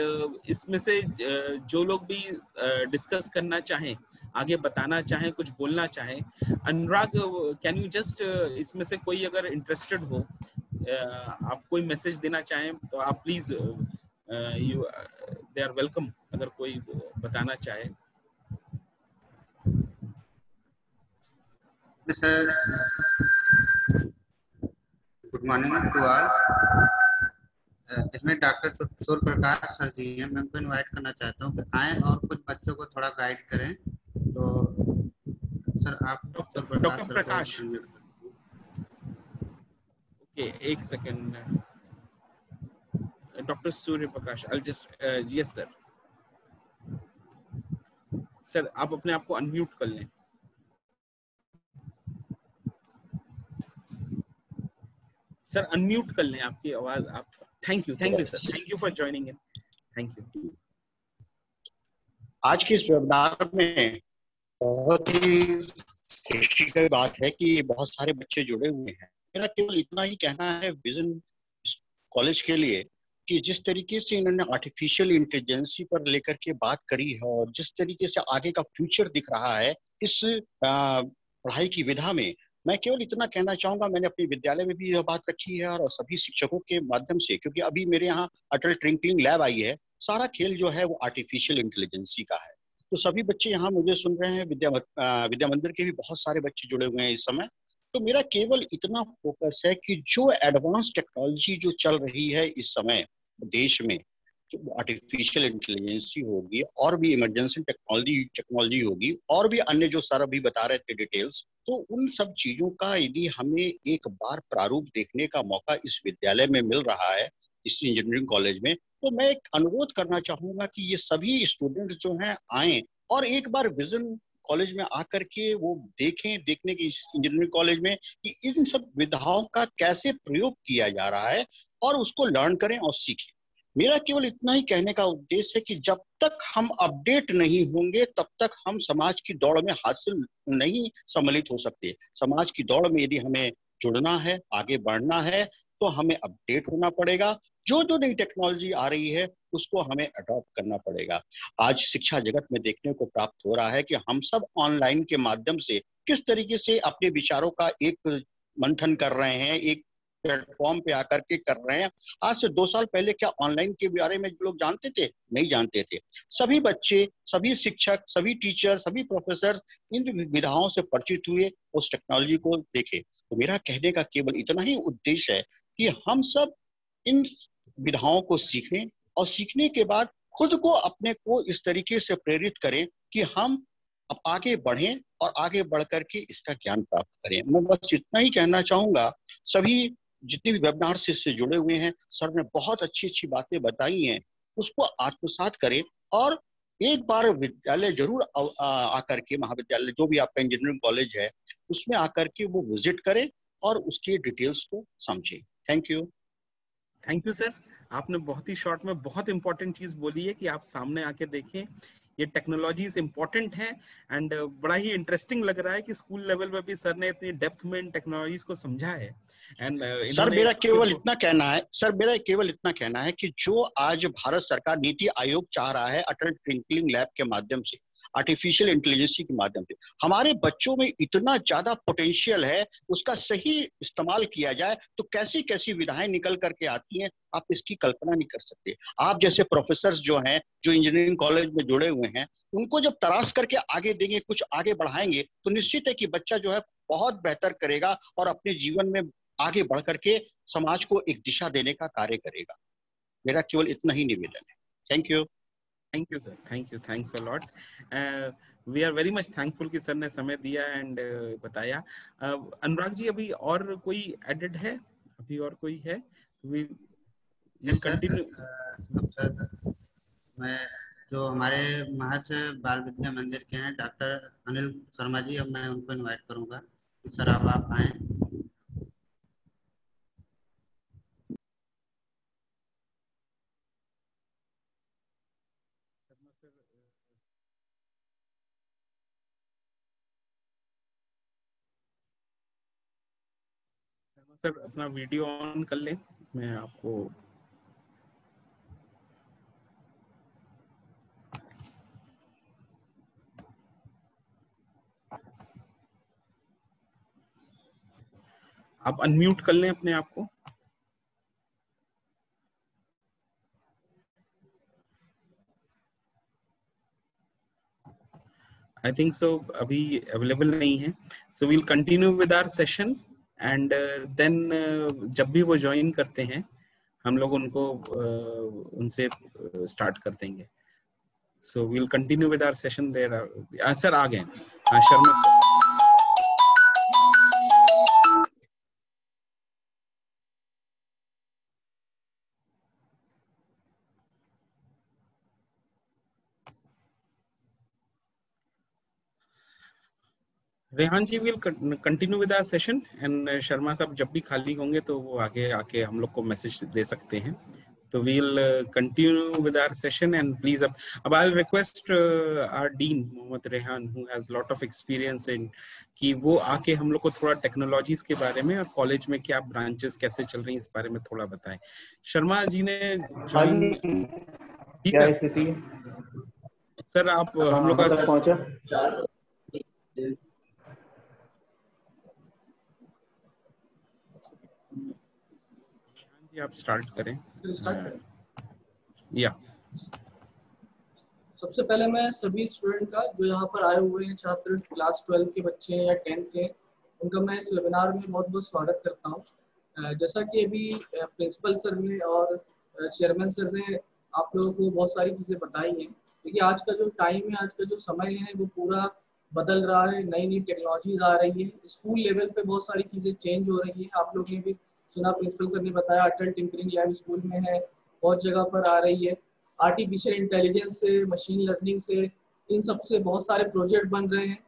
इसमें से जो लोग भी डिस्कस करना चाहें, आगे बताना चाहें, कुछ बोलना चाहें, अनुराग कैन यू जस्ट, इसमें से कोई अगर इंटरेस्टेड हो, आप कोई मैसेज देना चाहें तो आप please, you they are welcome, अगर कोई बताना चाहे। Sir, good morning to all. इसमें डॉक्टर सूर्य प्रकाश सर जी हैं, मैं उनको इनवाइट करना चाहता हूँ कि आए और कुछ बच्चों को थोड़ा गाइड करें। तो सर आप डॉक्टर प्रकाश, ओके, एक second, doctor Surya Prakash, I just, yes sir. Sir आप अपने आप को अनम्यूट कर लें। सर अनम्यूट कर लें आपकी आवाज। आप, thank you sir, thank you for joining in, thank you. आज के इस वेबिनार में बहुत ही खुशी की बात है कि बहुत सारे बच्चे जुड़े हुए हैं। मेरा केवल इतना ही कहना है विजन कॉलेज के लिए कि जिस तरीके से इन्होंने आर्टिफिशियल इंटेलिजेंसी पर लेकर के बात करी है और जिस तरीके से आगे का फ्यूचर दिख रहा है इस पढ़ाई की विधा में, मैं केवल इतना कहना चाहूंगा, मैंने अपने विद्यालय में भी यह बात रखी है और सभी शिक्षकों के माध्यम से, क्योंकि अभी मेरे यहाँ अटल ट्विंकलिंग लैब आई है, सारा खेल जो है वो आर्टिफिशियल इंटेलिजेंसी का है। तो सभी बच्चे यहाँ मुझे सुन रहे हैं, विद्या मंदिर के भी बहुत सारे बच्चे जुड़े हुए हैं इस समय। तो मेरा केवल इतना फोकस है कि जो एडवांस टेक्नोलॉजी जो चल रही है इस समय देश में, आर्टिफिशियल इंटेलिजेंसी होगी और भी इमरजेंसी टेक्नोलॉजी होगी और भी अन्य जो सर अभी बता रहे थे डिटेल्स, तो उन सब चीजों का यदि हमें एक बार प्रारूप देखने का मौका इस विद्यालय में मिल रहा है, इस इंजीनियरिंग कॉलेज में, तो मैं एक अनुरोध करना चाहूंगा कि ये सभी स्टूडेंट्स जो हैं आए और एक बार विजन कॉलेज में आकर के वो देखने की इस इंजीनियरिंग कॉलेज में कि इन सब विधाओं का कैसे प्रयोग किया जा रहा है और उसको लर्न करें और सीखें। मेरा केवल इतना ही कहने का उद्देश्य है कि जब तक हम अपडेट नहीं होंगे तब तक हम समाज की दौड़ में हासिल नहीं सम्मिलित हो सकते। समाज की दौड़ में यदि हमें जुड़ना है, आगे बढ़ना है, तो हमें अपडेट होना पड़ेगा। जो जो नई टेक्नोलॉजी आ रही है उसको हमें अडॉप्ट करना पड़ेगा। आज शिक्षा जगत में देखने को प्राप्त हो रहा है कि हम सब ऑनलाइन के माध्यम से किस तरीके से अपने विचारों का एक मंथन कर रहे हैं, एक प्लेटफॉर्म पे आकर के कर रहे हैं। आज से 2 साल पहले क्या ऑनलाइन के बारे में लोग जानते थे? नहीं जानते थे। सभी बच्चे, सभी शिक्षक, सभी टीचर, सभी प्रोफेसर इन विधाओं से परिचित हुए, उस टेक्नोलॉजी को देखे। तो मेरा कहने का केवल इतना ही उद्देश्य है कि हम सब इन विधाओं को सीखें और सीखने के बाद खुद को अपने को इस तरीके से प्रेरित करें कि हम अब आगे बढ़ें और आगे बढ़ करके इसका ज्ञान प्राप्त करें। मैं बस इतना ही कहना चाहूंगा। सभी जितने भी वेबिनार से इससे जुड़े हुए हैं, सर ने बहुत अच्छी अच्छी बातें बताई हैं, उसको आत्मसात करें और एक बार विद्यालय जरूर आकर के, महाविद्यालय जो भी आपका इंजीनियरिंग कॉलेज है उसमें आकर के वो विजिट करें और उसके डिटेल्स को समझें। Thank you sir. आपने बहुत ही शॉर्ट में बहुत इंपॉर्टेंट चीज बोली है कि आप सामने आके देखें, ये टेक्नोलॉजीज इंपॉर्टेंट हैं। एंड बड़ा ही इंटरेस्टिंग लग रहा है कि स्कूल लेवल पे भी सर ने इतनी डेप्थ में इन टेक्नोलॉजीज को समझा है। एंड सर मेरा केवल इतना कहना है कि जो आज भारत सरकार नीति आयोग चाह रहा है अटल टिंकरिंग लैब के माध्यम से, आर्टिफिशियल इंटेलिजेंसी के माध्यम से, हमारे बच्चों में इतना ज्यादा पोटेंशियल है, उसका सही इस्तेमाल किया जाए तो कैसी कैसी विधाएं निकल करके आती हैं, आप इसकी कल्पना नहीं कर सकते। आप जैसे प्रोफेसर जो हैं, जो इंजीनियरिंग कॉलेज में जुड़े हुए हैं, उनको जब तराश करके आगे देंगे, कुछ आगे बढ़ाएंगे, तो निश्चित है कि बच्चा जो है बहुत बेहतर करेगा और अपने जीवन में आगे बढ़ करके समाज को एक दिशा देने का कार्य करेगा। मेरा केवल इतना ही निवेदन है। Thank you sir, thanks a lot. We are very much thankful कि सर ने समय दिया एंड बताया। अनुराग जी, अभी और कोई एडेड है? अभी और कोई है? कंटिन्यू। मैं जो हमारे महर्षि बाल विद्या मंदिर के हैं डॉक्टर अनिल शर्मा जी, अब मैं उनको इनवाइट करूंगा कि सर अब आप आए। सर अपना वीडियो ऑन कर लें, मैं आपको आप अनम्यूट कर लें अपने आप को। आई थिंक सो अभी अवेलेबल नहीं है। So we'll continue with our session and then जब भी वो ज्वाइन करते हैं हम लोग उनको उनसे स्टार्ट कर देंगे। So we'll continue with our session there. Sir आ गए, Sharma sir. Rehan ji will continue with our session and Sharma साहब जब भी खाली होंगे तो वो आगे आके हम लोग को मैसेज दे सकते हैं। तो we'll continue with our session and please अब I will request our dean Mohammad Rehan who has lot of experience in, कि वो आके हम लोग को थोड़ा टेक्नोलॉजीज के बारे में और कॉलेज में क्या ब्रांचेस कैसे चल रही हैं इस बारे में थोड़ा बताएं। शर्मा जी ने क्या स्थिति है सर? आप हम लोग का पहुंचा आप स्टार्ट करें। या सबसे पहले मैं सभी स्टूडेंट का जो यहाँ पर आए हुए हैं छात्र, क्लास 12 के बच्चे हैं या 10th के, उनका मैं इस वेबिनार में बहुत बहुत स्वागत करता हूँ। जैसा कि अभी प्रिंसिपल सर ने और चेयरमैन सर ने आप लोगों को बहुत सारी चीज़ें बताई हैं। देखिए आज का जो टाइम है, आज का जो समय है वो पूरा बदल रहा है, नई नई टेक्नोलॉजीज आ रही है, स्कूल लेवल पे बहुत सारी चीज़ें चेंज हो रही है। आप लोग ने भी सुना, प्रिंसिपल सर ने बताया अटल टिंकरिंग लैब स्कूल में है, बहुत जगह पर आ रही है। आर्टिफिशियल इंटेलिजेंस से, मशीन लर्निंग से, इन सब से बहुत सारे प्रोजेक्ट बन रहे हैं।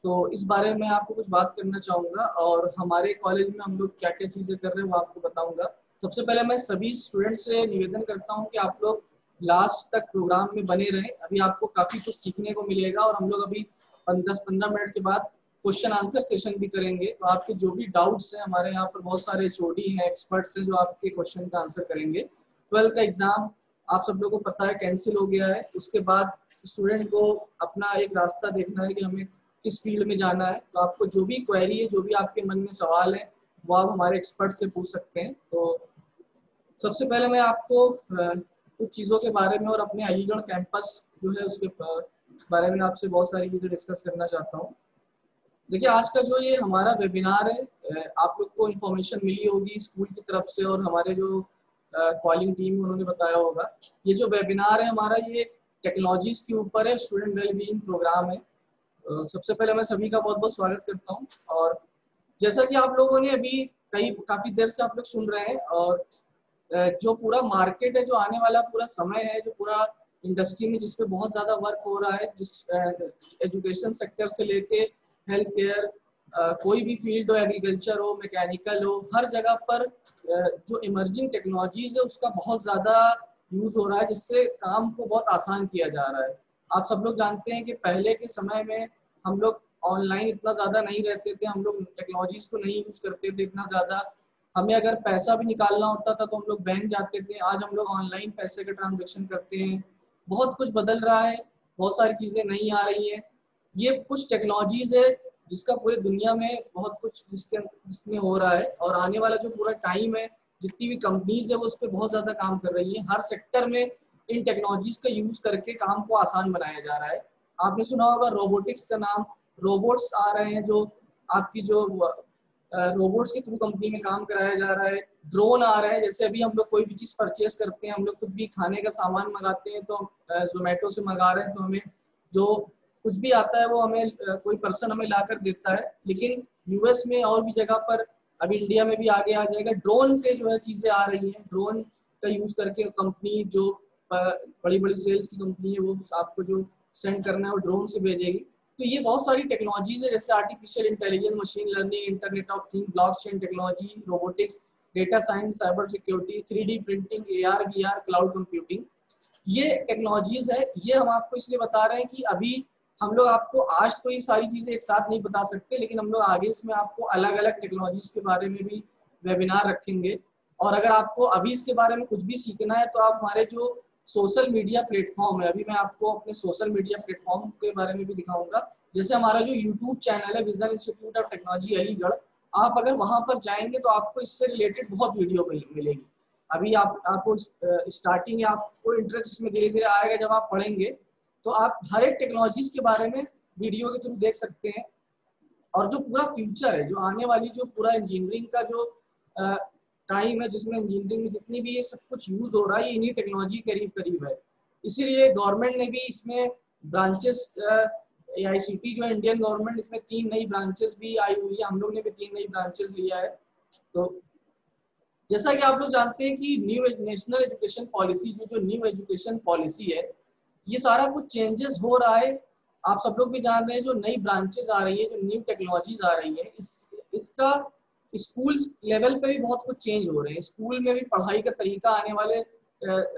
तो इस बारे में आपको कुछ बात करना चाहूँगा और हमारे कॉलेज में हम लोग क्या क्या चीज़ें कर रहे हैं वो आपको बताऊँगा। सबसे पहले मैं सभी स्टूडेंट्स से निवेदन करता हूँ कि आप लोग लास्ट तक प्रोग्राम में बने रहें। अभी आपको काफ़ी कुछ सीखने को मिलेगा और हम लोग अभी 10-15 मिनट के बाद क्वेश्चन आंसर सेशन भी करेंगे। तो आपके जो भी डाउट्स हैं, हमारे यहाँ पर बहुत सारे HOD हैं, एक्सपर्ट्स हैं जो आपके क्वेश्चन का आंसर करेंगे। 12th का एग्जाम आप सब लोगों को पता है कैंसिल हो गया है। उसके बाद स्टूडेंट को अपना एक रास्ता देखना है कि हमें किस फील्ड में जाना है। तो आपको जो भी क्वेरी है, जो भी आपके मन में सवाल है, वो आप हमारे एक्सपर्ट से पूछ सकते हैं। तो सबसे पहले मैं आपको कुछ चीज़ों के बारे में और अपने अलीगढ़ कैंपस जो है उसके बारे में आपसे बहुत सारी चीज़ें डिस्कस करना चाहता हूँ। देखिए आज का जो ये हमारा वेबिनार है, आप लोग को इन्फॉर्मेशन मिली होगी स्कूल की तरफ से और हमारे जो कॉलिंग टीम उन्होंने बताया होगा। ये जो वेबिनार है हमारा, ये टेक्नोलॉजीज के ऊपर है, स्टूडेंट वेलबीइंग प्रोग्राम है। सबसे पहले मैं सभी का बहुत बहुत स्वागत करता हूँ। और जैसा कि आप लोगों ने अभी काफ़ी देर से आप लोग सुन रहे हैं, और जो पूरा मार्केट है, जो आने वाला पूरा समय है, जो पूरा इंडस्ट्री में जिस पे बहुत ज़्यादा वर्क हो रहा है, जिस एजुकेशन सेक्टर से लेके हेल्थ केयर, कोई भी फील्ड हो, एग्रीकल्चर हो, मैकेनिकल हो, हर जगह पर जो इमर्जिंग टेक्नोलॉजीज है उसका बहुत ज़्यादा यूज़ हो रहा है, जिससे काम को बहुत आसान किया जा रहा है। आप सब लोग जानते हैं कि पहले के समय में हम लोग ऑनलाइन इतना ज़्यादा नहीं रहते थे, हम लोग टेक्नोलॉजीज़ को नहीं यूज़ करते थे इतना ज़्यादा। हमें अगर पैसा भी निकालना होता था तो हम लोग बैंक जाते थे, आज हम लोग ऑनलाइन पैसे का ट्रांजैक्शन करते हैं। बहुत कुछ बदल रहा है, बहुत सारी चीज़ें नहीं आ रही हैं। ये कुछ टेक्नोलॉजीज़ है जिसका पूरी दुनिया में बहुत कुछ जिसमें हो रहा है, और आने वाला जो पूरा टाइम है, जितनी भी कंपनीज है वो उस पर बहुत ज़्यादा काम कर रही है। हर सेक्टर में इन टेक्नोलॉजीज़ का यूज़ करके काम को आसान बनाया जा रहा है। आपने सुना होगा रोबोटिक्स का नाम, रोबोट्स आ रहे हैं जो आपकी जो रोबोट्स के थ्रू कंपनी में काम कराया जा रहा है। ड्रोन आ रहे हैं, जैसे अभी हम लोग कोई भी चीज़ परचेज करते हैं, हम लोग खुद भी खाने का सामान मंगाते हैं तो जोमेटो से मंगा रहे हैं, तो हमें जो कुछ भी आता है वो हमें कोई पर्सन हमें ला कर देता है। लेकिन US में और भी जगह पर, अभी इंडिया में भी आगे आ जाएगा, ड्रोन से जो है चीज़ें आ रही हैं। ड्रोन का यूज़ करके कंपनी जो बड़ी बड़ी सेल्स की कंपनी है वो आपको जो सेंड करना है वो ड्रोन से भेजेगी। तो ये बहुत सारी टेक्नोलॉजीज है, जैसे artificial intelligence, machine learning, internet of things, blockchain technology, robotics, data science, cyber security, 3D printing, AR VR, cloud computing, ये टेक्नोलॉजीज है। ये हम आपको इसलिए बता रहे हैं कि अभी हम लोग आपको आज तो ये सारी चीज़ें एक साथ नहीं बता सकते, लेकिन हम लोग आगे इसमें आपको अलग अलग टेक्नोलॉजीज के बारे में भी वेबिनार रखेंगे। और अगर आपको अभी इसके बारे में कुछ भी सीखना है तो आप हमारे जो सोशल मीडिया प्लेटफॉर्म है, अभी मैं आपको अपने सोशल मीडिया प्लेटफॉर्म के बारे में भी दिखाऊंगा। जैसे हमारा जो यूट्यूब चैनल है vision institute of technology Aligarh, आप अगर वहां पर जाएंगे तो आपको इससे रिलेटेड बहुत वीडियो मिलेगी। अभी आपको स्टार्टिंग, आपको इंटरेस्ट इसमें धीरे धीरे आएगा जब आप पढ़ेंगे, तो आप हर एक टेक्नोलॉजीज के बारे में वीडियो के थ्रू देख सकते हैं। और जो पूरा फ्यूचर है, जो आने वाली जो पूरा इंजीनियरिंग का जो टाइम है, जिसमें इंजीनियरिंग में जितनी भी ये सब कुछ यूज हो रहा है, इन्हीं टेक्नोलॉजी करीब करीब है। इसीलिए गवर्नमेंट ने भी इसमें ब्रांचेस, AICT जो है इंडियन गवर्नमेंट, इसमें 3 नई ब्रांचेस भी आई हुई है। हम लोग ने भी 3 नई ब्रांचेस लिया है। तो जैसा कि आप लोग जानते हैं कि न्यू नेशनल एजुकेशन पॉलिसी, जो न्यू एजुकेशन पॉलिसी है, ये सारा कुछ चेंजेस हो रहा है। आप सब लोग भी जान रहे हैं, जो नई ब्रांचेस आ रही है, जो न्यू टेक्नोलॉजीज आ रही है, इसका स्कूल लेवल पे भी बहुत कुछ चेंज हो रहे हैं। स्कूल में भी पढ़ाई का तरीका आने वाले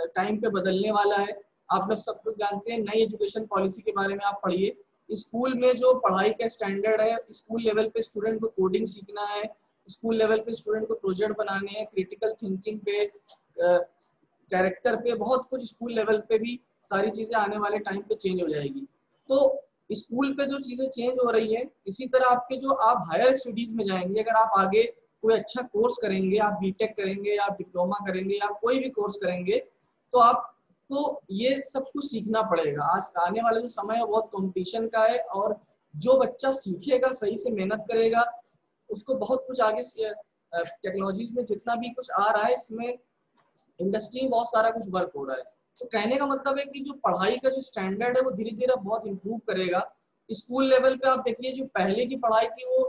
टाइम पे बदलने वाला है। आप लोग सब लोग जानते हैं, नई एजुकेशन पॉलिसी के बारे में आप पढ़िए। स्कूल में जो पढ़ाई का स्टैंडर्ड है, स्कूल लेवल पे स्टूडेंट को कोडिंग सीखना है, स्कूल लेवल पे स्टूडेंट को प्रोजेक्ट बनाने हैं, क्रिटिकल थिंकिंग पे, कैरेक्टर पे, बहुत कुछ स्कूल लेवल पे भी सारी चीज़ें आने वाले टाइम पे चेंज हो जाएगी। तो स्कूल पे जो चीज़ें चेंज हो रही है, इसी तरह आपके जो आप हायर स्टडीज़ में जाएंगे, अगर आप आगे कोई अच्छा कोर्स करेंगे, आप BTech करेंगे, आप डिप्लोमा करेंगे, या कोई भी कोर्स करेंगे, तो आपको ये सब कुछ सीखना पड़ेगा। आज आने वाला जो समय है बहुत कंपटीशन का है, और जो बच्चा सीखेगा, सही से मेहनत करेगा, उसको बहुत कुछ आगे टेक्नोलॉजीज में जितना भी कुछ आ रहा है, इसमें इंडस्ट्री में बहुत सारा कुछ वर्क हो रहा है। तो कहने का मतलब है कि जो पढ़ाई का जो स्टैंडर्ड है वो धीरे धीरे बहुत इम्प्रूव करेगा। स्कूल लेवल पे आप देखिए जो पहले की पढ़ाई थी वो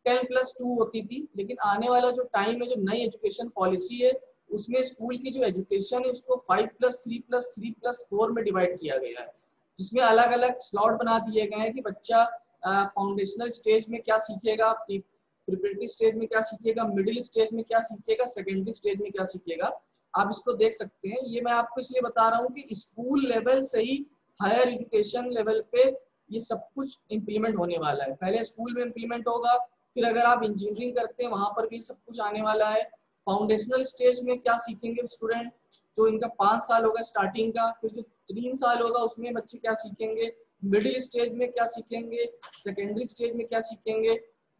10+2 होती थी, लेकिन आने वाला जो टाइम है, जो नई एजुकेशन पॉलिसी है, उसमें स्कूल की जो एजुकेशन है उसको 5+3+3+4 में डिवाइड किया गया है, जिसमें अलग अलग स्लॉट बना दिए गए हैं कि बच्चा फाउंडेशनल स्टेज में क्या सीखेगा, प्रिपरेटरी स्टेज में क्या सीखेगा, मिडिल स्टेज में क्या सीखेगा, सेकेंडरी स्टेज में क्या सीखेगा। आप इसको देख सकते हैं। ये मैं आपको इसलिए बता रहा हूँ कि स्कूल लेवल से ही हायर एजुकेशन लेवल पे ये सब कुछ इम्प्लीमेंट होने वाला है। पहले स्कूल में इम्प्लीमेंट होगा, फिर अगर आप इंजीनियरिंग करते हैं वहां पर भी सब कुछ आने वाला है। फाउंडेशनल स्टेज में क्या सीखेंगे स्टूडेंट, जो इनका 5 साल होगा स्टार्टिंग का, फिर जो 3 साल होगा उसमें बच्चे क्या सीखेंगे, मिडिल स्टेज में क्या सीखेंगे, सेकेंडरी स्टेज में क्या सीखेंगे।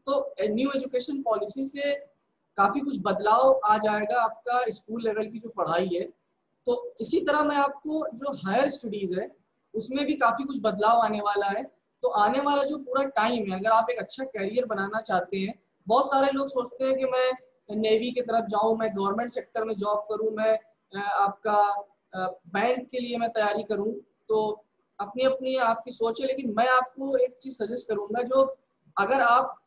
तो न्यू एजुकेशन पॉलिसी से काफी कुछ बदलाव आ जाएगा आपका स्कूल लेवल की जो पढ़ाई है। तो इसी तरह मैं आपको जो हायर स्टडीज है उसमें भी काफी कुछ बदलाव आने वाला है। तो आने वाला जो पूरा टाइम है, अगर आप एक अच्छा कैरियर बनाना चाहते हैं, बहुत सारे लोग सोचते हैं कि मैं नेवी की तरफ जाऊं, मैं गवर्नमेंट सेक्टर में जॉब करूं, मैं आपका बैंक के लिए मैं तैयारी करूं। तो अपनी अपनी आपकी सोच है, लेकिन मैं आपको एक चीज सजेस्ट करूंगा, जो अगर आप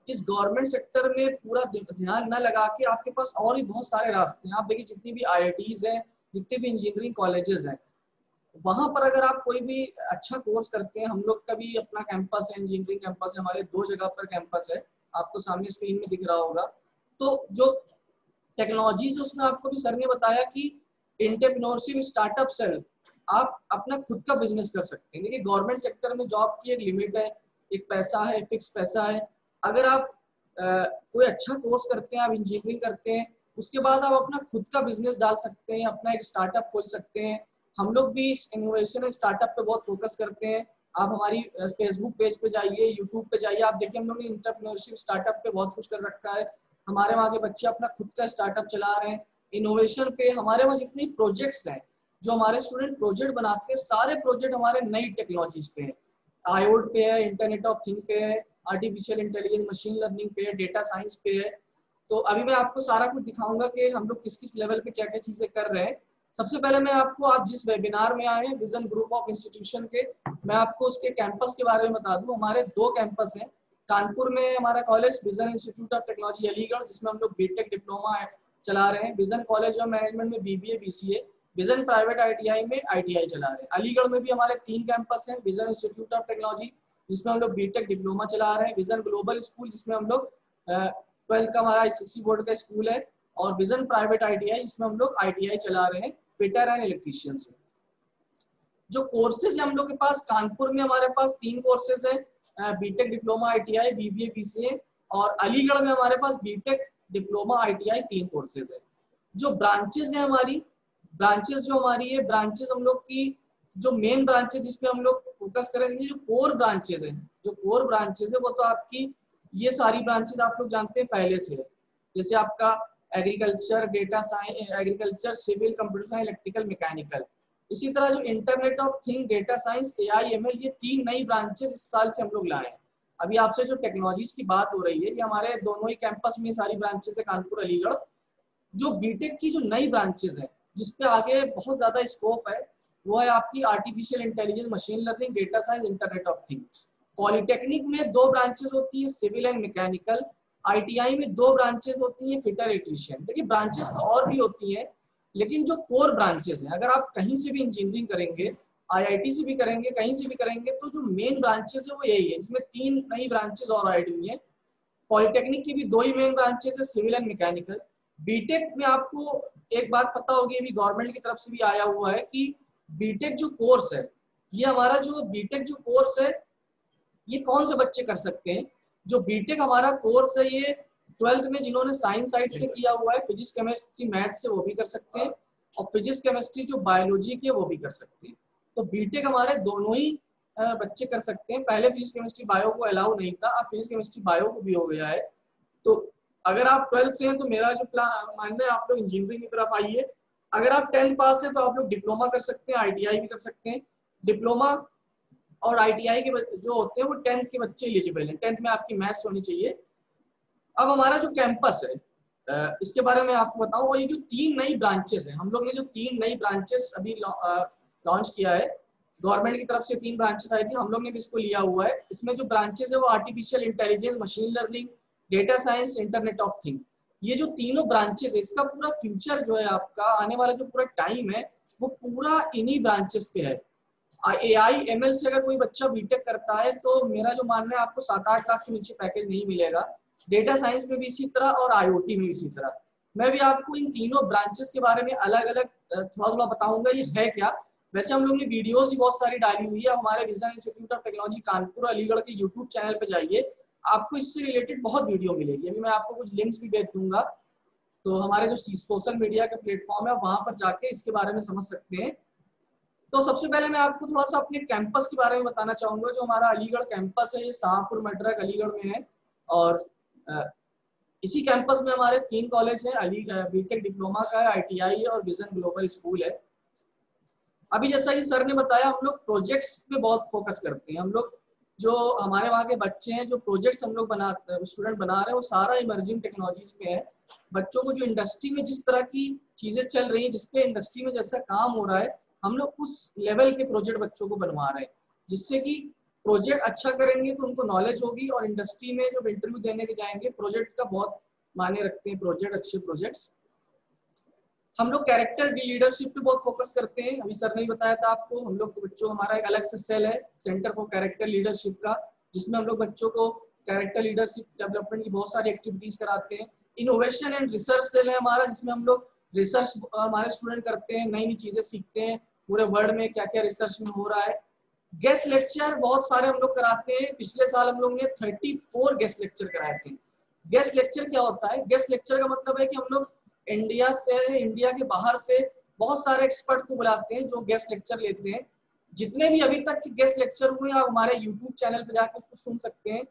इस गवर्नमेंट सेक्टर में पूरा ध्यान न लगा के, आपके पास और भी बहुत सारे रास्ते हैं। आप देखिए जितनी भी IITs हैं, जितने भी इंजीनियरिंग कॉलेजेस हैं, वहां पर अगर आप कोई भी अच्छा कोर्स करते हैं, हम लोग का भी अपना कैंपस है, इंजीनियरिंग कैंपस है, हमारे 2 जगह पर कैंपस है, आपको सामने स्क्रीन में दिख रहा होगा। तो जो टेक्नोलॉजीज उसमें आपको भी सर ने बताया कि एंटरप्रेन्योरशिप स्टार्टअप सेल, आप अपना खुद का बिजनेस कर सकते हैं। देखिए गवर्नमेंट सेक्टर में जॉब की एक लिमिट है, एक पैसा है, फिक्स पैसा है। अगर आप कोई अच्छा कोर्स करते हैं, आप इंजीनियरिंग करते हैं, उसके बाद आप अपना खुद का बिजनेस डाल सकते हैं, अपना एक स्टार्टअप खोल सकते हैं। हम लोग भी इस इनोवेशन एंड स्टार्टअप पे बहुत फोकस करते हैं। आप हमारी फेसबुक पेज पे जाइए, यूट्यूब पे जाइए, आप देखिए हम लोग ने एंटरप्रेन्योरशिप स्टार्टअप पे बहुत कुछ कर रखा है। हमारे वहाँ के बच्चे अपना खुद का स्टार्टअप चला रहे हैं। इनोवेशन पे हमारे वहाँ जितनी प्रोजेक्ट्स हैं, जो हमारे स्टूडेंट प्रोजेक्ट बनाते हैं, सारे प्रोजेक्ट हमारे नई टेक्नोलॉजीज पे है। IoT पे है, इंटरनेट ऑफ थिंग पे है, आर्टिफिशियल इंटेलिजेंस, मशीन लर्निंग पे है, डेटा साइंस पे है। तो अभी मैं आपको सारा कुछ दिखाऊंगा कि हम लोग किस किस लेवल पे क्या क्या चीजें कर रहे हैं। सबसे पहले मैं आपको, आप जिस वेबिनार में आए हैं विजन ग्रुप ऑफ इंस्टीट्यूशन के, मैं आपको उसके कैंपस के बारे में बता दूं। हमारे 2 कैंपस हैं। कानपुर में हमारा college vision institute of technology Aligarh, जिसमें हम लोग बीटेक डिप्लोमा चला रहे हैं। विजन कॉलेज ऑफ मैनेजमेंट में BBA BCA, vision private ITI में ITI चला रहे हैं। अलीगढ़ में भी हमारे 3 कैंपस हैं। विजन इंस्टीट्यूट ऑफ टेक्नोलॉजी, जिसमें हम लोग बीटेक डिप्लोमा चला रहे हैं। विजन ग्लोबल स्कूल, जिसमें हम लोग 12th का हमारा ICSE बोर्ड का स्कूल है। और विजन प्राइवेट ITI, जिसमें हम लोग ITI चला रहे हैं, फिटर एंड इलेक्ट्रीशियन से। जो कोर्सेज है हम लोग के पास, कानपुर में हमारे पास 3 कोर्सेज है, B Tech diploma ITI, BBA BCA, और अलीगढ़ में हमारे पास बीटेक डिप्लोमा ITI 3 कोर्सेज है। जो ब्रांचेज है हमारी, ब्रांचेज जो हमारी है, ब्रांचेज हम लोग की जो मेन ब्रांचेज जिसपे हम लोग फोकस करेंगे, जो कोर ब्रांचेज है, जो कोर ब्रांचेज है वो तो आपकी ये सारी ब्रांचेज आप लोग जानते हैं पहले से। जैसे आपका agriculture, data science, agriculture, civil, computer science, electrical, mechanical. इसी तरह जो internet of thing, data science, AI ML, ये 3 नई ब्रांचेज इस साल से हम लोग लाए हैं। अभी आपसे जो टेक्नोलॉजीज की बात हो रही है, ये हमारे दोनों ही कैंपस में सारी ब्रांचेज है, कानपुर अलीगढ़। जो बीटेक की जो नई ब्रांचेज है, जिसपे आगे बहुत ज्यादा स्कोप है, वो है आपकी artificial intelligence, machine learning, data science, internet of thing. Polytechnic में 2 ब्रांचेस होती है, सिविल एंड मैकेनिकल। ITI में 2 ब्रांचेस होती हैं, फिटर इलेक्ट्रीशियन। देखिए ब्रांचेस तो और भी होती हैं, लेकिन जो कोर ब्रांचेस हैं, अगर आप कहीं से भी इंजीनियरिंग करेंगे, IIT से भी करेंगे, कहीं से भी करेंगे, तो जो मेन ब्रांचेस है वो यही है। इसमें 3 नई ब्रांचेस और ऐड हुई है। पॉलिटेक्निक की भी 2 ही मेन ब्रांचेस है, सिविल एंड मैकेनिकल। बीटेक में आपको एक बात पता होगी, अभी गवर्नमेंट की तरफ से भी आया हुआ है कि बीटेक जो कोर्स है, ये हमारा जो बीटेक जो कोर्स है, ये कौन से बच्चे कर सकते हैं। जो बीटेक हमारा कोर्स है, ये 12th में जिन्होंने साइंस साइड से किया हुआ है, फिजिक्स, केमिस्ट्री, मैथ्स से, वो भी कर सकते हैं, और फिजिक्स, केमिस्ट्री जो बायोलॉजी की है वो भी कर सकते हैं। तो बीटेक हमारे दोनों ही बच्चे कर सकते हैं। पहले फिजिक्स, केमिस्ट्री, बायो को अलाउ नहीं था, अब फिजिक्स, केमिस्ट्री, बायो को भी हो गया है। तो अगर आप 12th से हैं तो मेरा जो प्लान मानना है, आप लोग इंजीनियरिंग की तरफ आइए। अगर आप 10th पास है तो आप लोग डिप्लोमा कर सकते हैं, ITI भी कर सकते हैं। डिप्लोमा और ITI के जो होते हैं वो 10th के बच्चे एलिजिबल हैं। 10th में आपकी मैथ्स होनी चाहिए। अब हमारा जो कैंपस है, इसके बारे में आपको बताऊं, और ये जो 3 नई ब्रांचेस हैं, हम लोग ने जो 3 नई ब्रांचेस अभी लॉन्च किया है, गवर्नमेंट की तरफ से 3 ब्रांचेस आई थी, हम लोग ने भी इसको लिया हुआ है। इसमें जो ब्रांचेस है वो artificial intelligence, machine learning, data science, internet of thing, ये जो तीनों ब्रांचेस है, इसका पूरा फ्यूचर जो है आपका आने वाला जो पूरा टाइम है वो पूरा इन्हीं ब्रांचेस पे है। AI ML से अगर कोई बच्चा बीटेक करता है तो मेरा जो मानना है आपको 7-8 लाख से नीचे पैकेज नहीं मिलेगा। डेटा साइंस में भी इसी तरह और IoT में भी इसी तरह। मैं भी आपको इन तीनों ब्रांचेस के बारे में अलग अलग थोड़ा बताऊंगा ये है क्या। वैसे हम लोग ने वीडियोस भी बहुत सारी डाली हुई है, हमारे vision institute of technology Kanpur Aligarh के यूट्यूब चैनल पे जाइए, आपको इससे रिलेटेड बहुत वीडियो मिलेगी। अभी मैं आपको कुछ लिंक्स भी भेज दूंगा, तो हमारे जो सोशल मीडिया का प्लेटफॉर्म है वहां पर जाके इसके बारे में समझ सकते हैं। तो सबसे पहले मैं आपको थोड़ा सा अपने कैंपस के बारे में बताना चाहूंगा। जो हमारा अलीगढ़ कैंपस है ये शाहपुर मड्रक अलीगढ़ में है, और इसी कैंपस में हमारे 3 कॉलेज हैं, बीटेक डिप्लोमा का है, ITI है और विजन ग्लोबल स्कूल है। अभी जैसा कि सर ने बताया, हम लोग प्रोजेक्ट्स पे बहुत फोकस करते हैं। हम लोग जो हमारे वहाँ के बच्चे हैं, जो प्रोजेक्ट्स हम लोग स्टूडेंट बना रहे हैं वो सारा इमर्जिंग टेक्नोलॉजीज पे है। बच्चों को जो इंडस्ट्री में जिस तरह की चीजें चल रही हैं, जिसपे इंडस्ट्री में जैसा काम हो रहा है, हम लोग उस लेवल के प्रोजेक्ट बच्चों को बनवा रहे हैं, जिससे कि प्रोजेक्ट अच्छा करेंगे तो उनको नॉलेज होगी, और इंडस्ट्री में जब इंटरव्यू देने के जाएंगे प्रोजेक्ट का बहुत मायने रखते हैं, प्रोजेक्ट अच्छे प्रोजेक्ट्स। हम लोग कैरेक्टर लीडरशिप पे बहुत फोकस करते हैं। अभी सर ने ही बताया था आपको, हम लोग बच्चों हमारा एक अलग से सेल है सेंटर फॉर कैरेक्टर लीडरशिप का, जिसमें हम लोग बच्चों को कैरेक्टर लीडरशिप डेवलपमेंट की बहुत सारी एक्टिविटीज कराते हैं। इनोवेशन एंड रिसर्च सेल है हमारा, जिसमें हम लोग रिसर्च हमारे स्टूडेंट करते हैं, नई नई चीजें सीखते हैं, पूरे वर्ल्ड में क्या क्या रिसर्च में हो रहा है। गेस्ट लेक्चर बहुत सारे हम लोग कराते हैं। पिछले साल हम लोग ने 34 गेस्ट लेक्चर कराए थे। गेस्ट लेक्चर क्या होता है? गेस्ट लेक्चर का मतलब है कि हम लोग इंडिया के बाहर से बहुत सारे एक्सपर्ट को बुलाते हैं जो गेस्ट लेक्चर लेते हैं। जितने भी अभी तक के गेस्ट लेक्चर हुए आप हमारे यूट्यूब चैनल पे जाकर उसको सुन सकते हैं।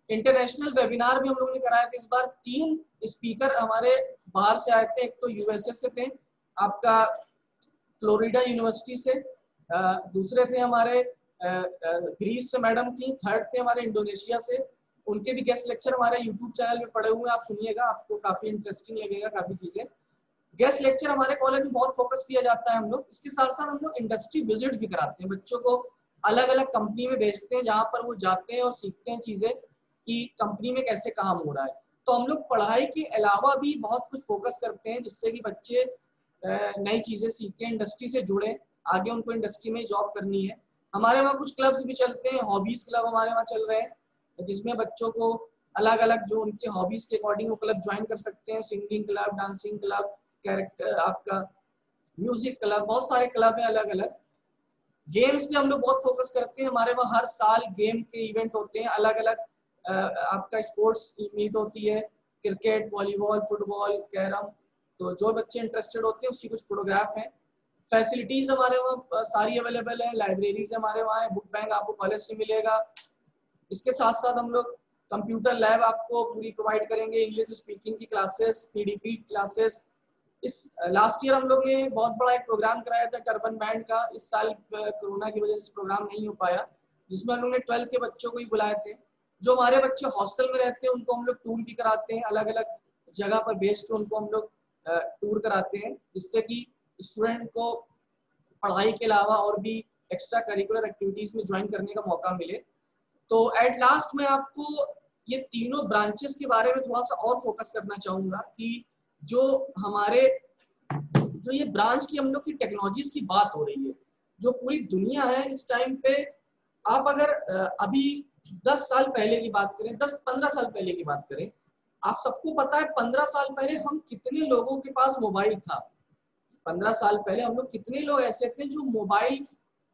इंटरनेशनल वेबिनार भी हम लोग ने कराए थे। इस बार 3 स्पीकर हमारे बाहर से आए थे। एक तो USA से थे, आपका फ्लोरिडा यूनिवर्सिटी से, दूसरे थे हमारे ग्रीस से मैडम थी, थर्ड थे हमारे इंडोनेशिया से। उनके भी गेस्ट लेक्चर हमारे यूट्यूब चैनल पे पड़े हुए हैं, आप सुनिएगा, आपको काफी इंटरेस्टिंग लगेगा काफी चीजें। गेस्ट लेक्चर हमारे कॉलेज में बहुत फोकस किया जाता है हम लोग। इसके साथ साथ हम लोग इंडस्ट्री विजिट भी कराते हैं, बच्चों को अलग अलग कंपनी में भेजते हैं जहाँ पर वो जाते हैं और सीखते हैं चीजें कि कंपनी में कैसे काम हो रहा है। तो हम लोग पढ़ाई के अलावा भी बहुत कुछ फोकस करते हैं जिससे कि बच्चे नई चीजें सीखें, इंडस्ट्री से जुड़े, आगे उनको इंडस्ट्री में जॉब करनी है। हमारे वहाँ कुछ क्लब्स भी चलते हैं, हॉबीज क्लब हमारे वहाँ चल रहे हैं, जिसमें बच्चों को अलग अलग जो उनके हॉबीज के अकॉर्डिंग वो क्लब ज्वाइन कर सकते हैं। Singing club, dancing club, character आपका म्यूजिक क्लब, बहुत सारे क्लब हैं अलग अलग। गेम्स पे हम लोग बहुत फोकस करते हैं। हमारे वहाँ हर साल गेम के इवेंट होते हैं, अलग अलग आपका स्पोर्ट्स मीट होती है, क्रिकेट, वॉलीबॉल, फुटबॉल, कैरम। तो जो बच्चे इंटरेस्टेड होते हैं उसकी कुछ फोटोग्राफ हैं। फैसिलिटीज हमारे वहाँ सारी अवेलेबल है, लाइब्रेरीज हमारे वहाँ है, बुक बैंक आपको कॉलेज से मिलेगा। इसके साथ साथ हम लोग कंप्यूटर लैब आपको पूरी प्रोवाइड करेंगे, इंग्लिश स्पीकिंग की क्लासेस, PDP क्लासेस। इस लास्ट ईयर हम लोग ने बहुत बड़ा एक प्रोग्राम कराया था टर्बन बैंड का। इस साल कोरोना की वजह से प्रोग्राम नहीं हो पाया, जिसमें हम लोग ने 12th के बच्चों को ही बुलाए थे। जो हमारे बच्चे हॉस्टल में रहते हैं उनको हम लोग टूर भी कराते हैं, अलग अलग जगह पर भेज के उनको हम लोग टूर कराते हैं, जिससे कि स्टूडेंट को पढ़ाई के अलावा और भी एक्स्ट्रा करिकुलर एक्टिविटीज में ज्वाइन करने का मौका मिले। तो एट लास्ट मैं आपको ये तीनों ब्रांचेस के बारे में थोड़ा सा और फोकस करना चाहूंगा कि जो ये ब्रांच की हम लोग की टेक्नोलॉजीज की बात हो रही है, जो पूरी दुनिया है इस टाइम पे, आप अगर अभी 10 साल पहले की बात करें, 10-15 साल पहले की बात करें, आप सबको पता है 15 साल पहले हम कितने लोगों के पास मोबाइल था। 15 साल पहले हम लोग कितने लोग ऐसे थे जो मोबाइल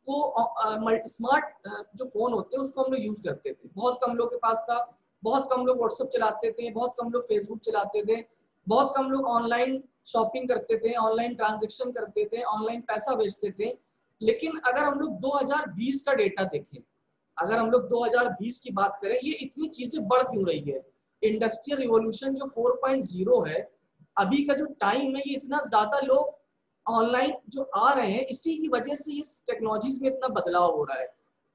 को स्मार्ट जो फोन होते हैं उसको हम लोग यूज करते थे। बहुत कम लोग के पास था, बहुत कम लोग व्हाट्सएप चलाते थे, बहुत कम लोग फेसबुक चलाते थे, बहुत कम लोग ऑनलाइन शॉपिंग करते थे, ऑनलाइन ट्रांजैक्शन करते थे, ऑनलाइन पैसा भेजते थे। लेकिन अगर हम लोग 2020 का डेटा देखें, अगर हम लोग 2020 की बात करें, ये इतनी चीजें बढ़ क्यों रही है? इंडस्ट्रियल रिवॉल्यूशन जो 4.0 है, अभी का जो टाइम है, ये इतना ज्यादा लोग ऑनलाइन जो आ रहे हैं, इसी की वजह से इस टेक्नोलॉजीज में इतना बदलाव हो रहा है।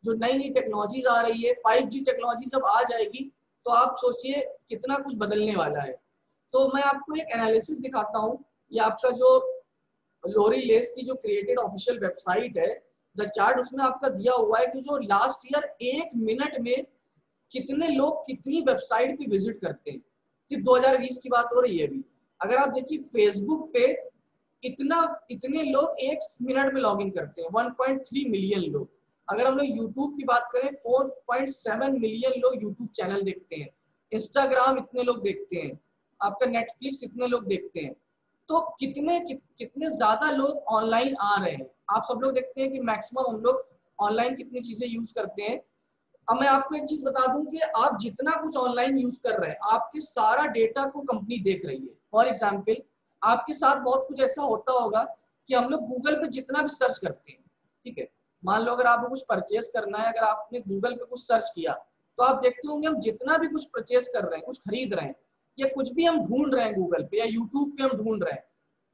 जो नई नई टेक्नोलॉजीज आ रही है, 5G टेक्नोलॉजी जब आ जाएगी तो आप सोचिए कितना कुछ बदलने वाला है। तो मैं आपको एक एनालिसिस दिखाता हूँ। ये आपका जो लोरी लेस की जो क्रिएटेड ऑफिशियल वेबसाइट है द चार्ट, उसमें आपका दिया हुआ है कि जो लास्ट ईयर 1 मिनट में कितने लोग कितनी वेबसाइट पे विजिट करते हैं। सिर्फ 2020 की बात हो रही है अभी। अगर आप देखिए फेसबुक पे इतने लोग 1 मिनट में लॉगिन करते हैं, 1.3 मिलियन लोग। अगर हम लोग यूट्यूब की बात करें 4.7 मिलियन लोग यूट्यूब चैनल देखते हैं। इंस्टाग्राम इतने लोग देखते हैं, आपका नेटफ्लिक्स इतने लोग देखते हैं। तो कितने ज्यादा लोग ऑनलाइन आ रहे हैं। आप सब लोग देखते हैं कि मैक्सिमम हम लोग ऑनलाइन कितनी चीजें यूज करते हैं। अब मैं आपको एक चीज बता दूं कि आप जितना कुछ ऑनलाइन यूज कर रहे हैं, आपके सारा डेटा को कंपनी देख रही है। फॉर एग्जाम्पल, आपके साथ बहुत कुछ ऐसा होता होगा कि हम लोग गूगल पे जितना भी सर्च करते हैं, ठीक है, मान लो अगर आपको कुछ परचेज करना है, अगर आपने गूगल पे कुछ सर्च किया तो आप देखते होंगे हम जितना भी कुछ परचेज कर रहे हैं, कुछ खरीद रहे हैं या कुछ भी हम ढूंढ रहे हैं गूगल पे या यूट्यूब पे हम ढूंढ रहे हैं,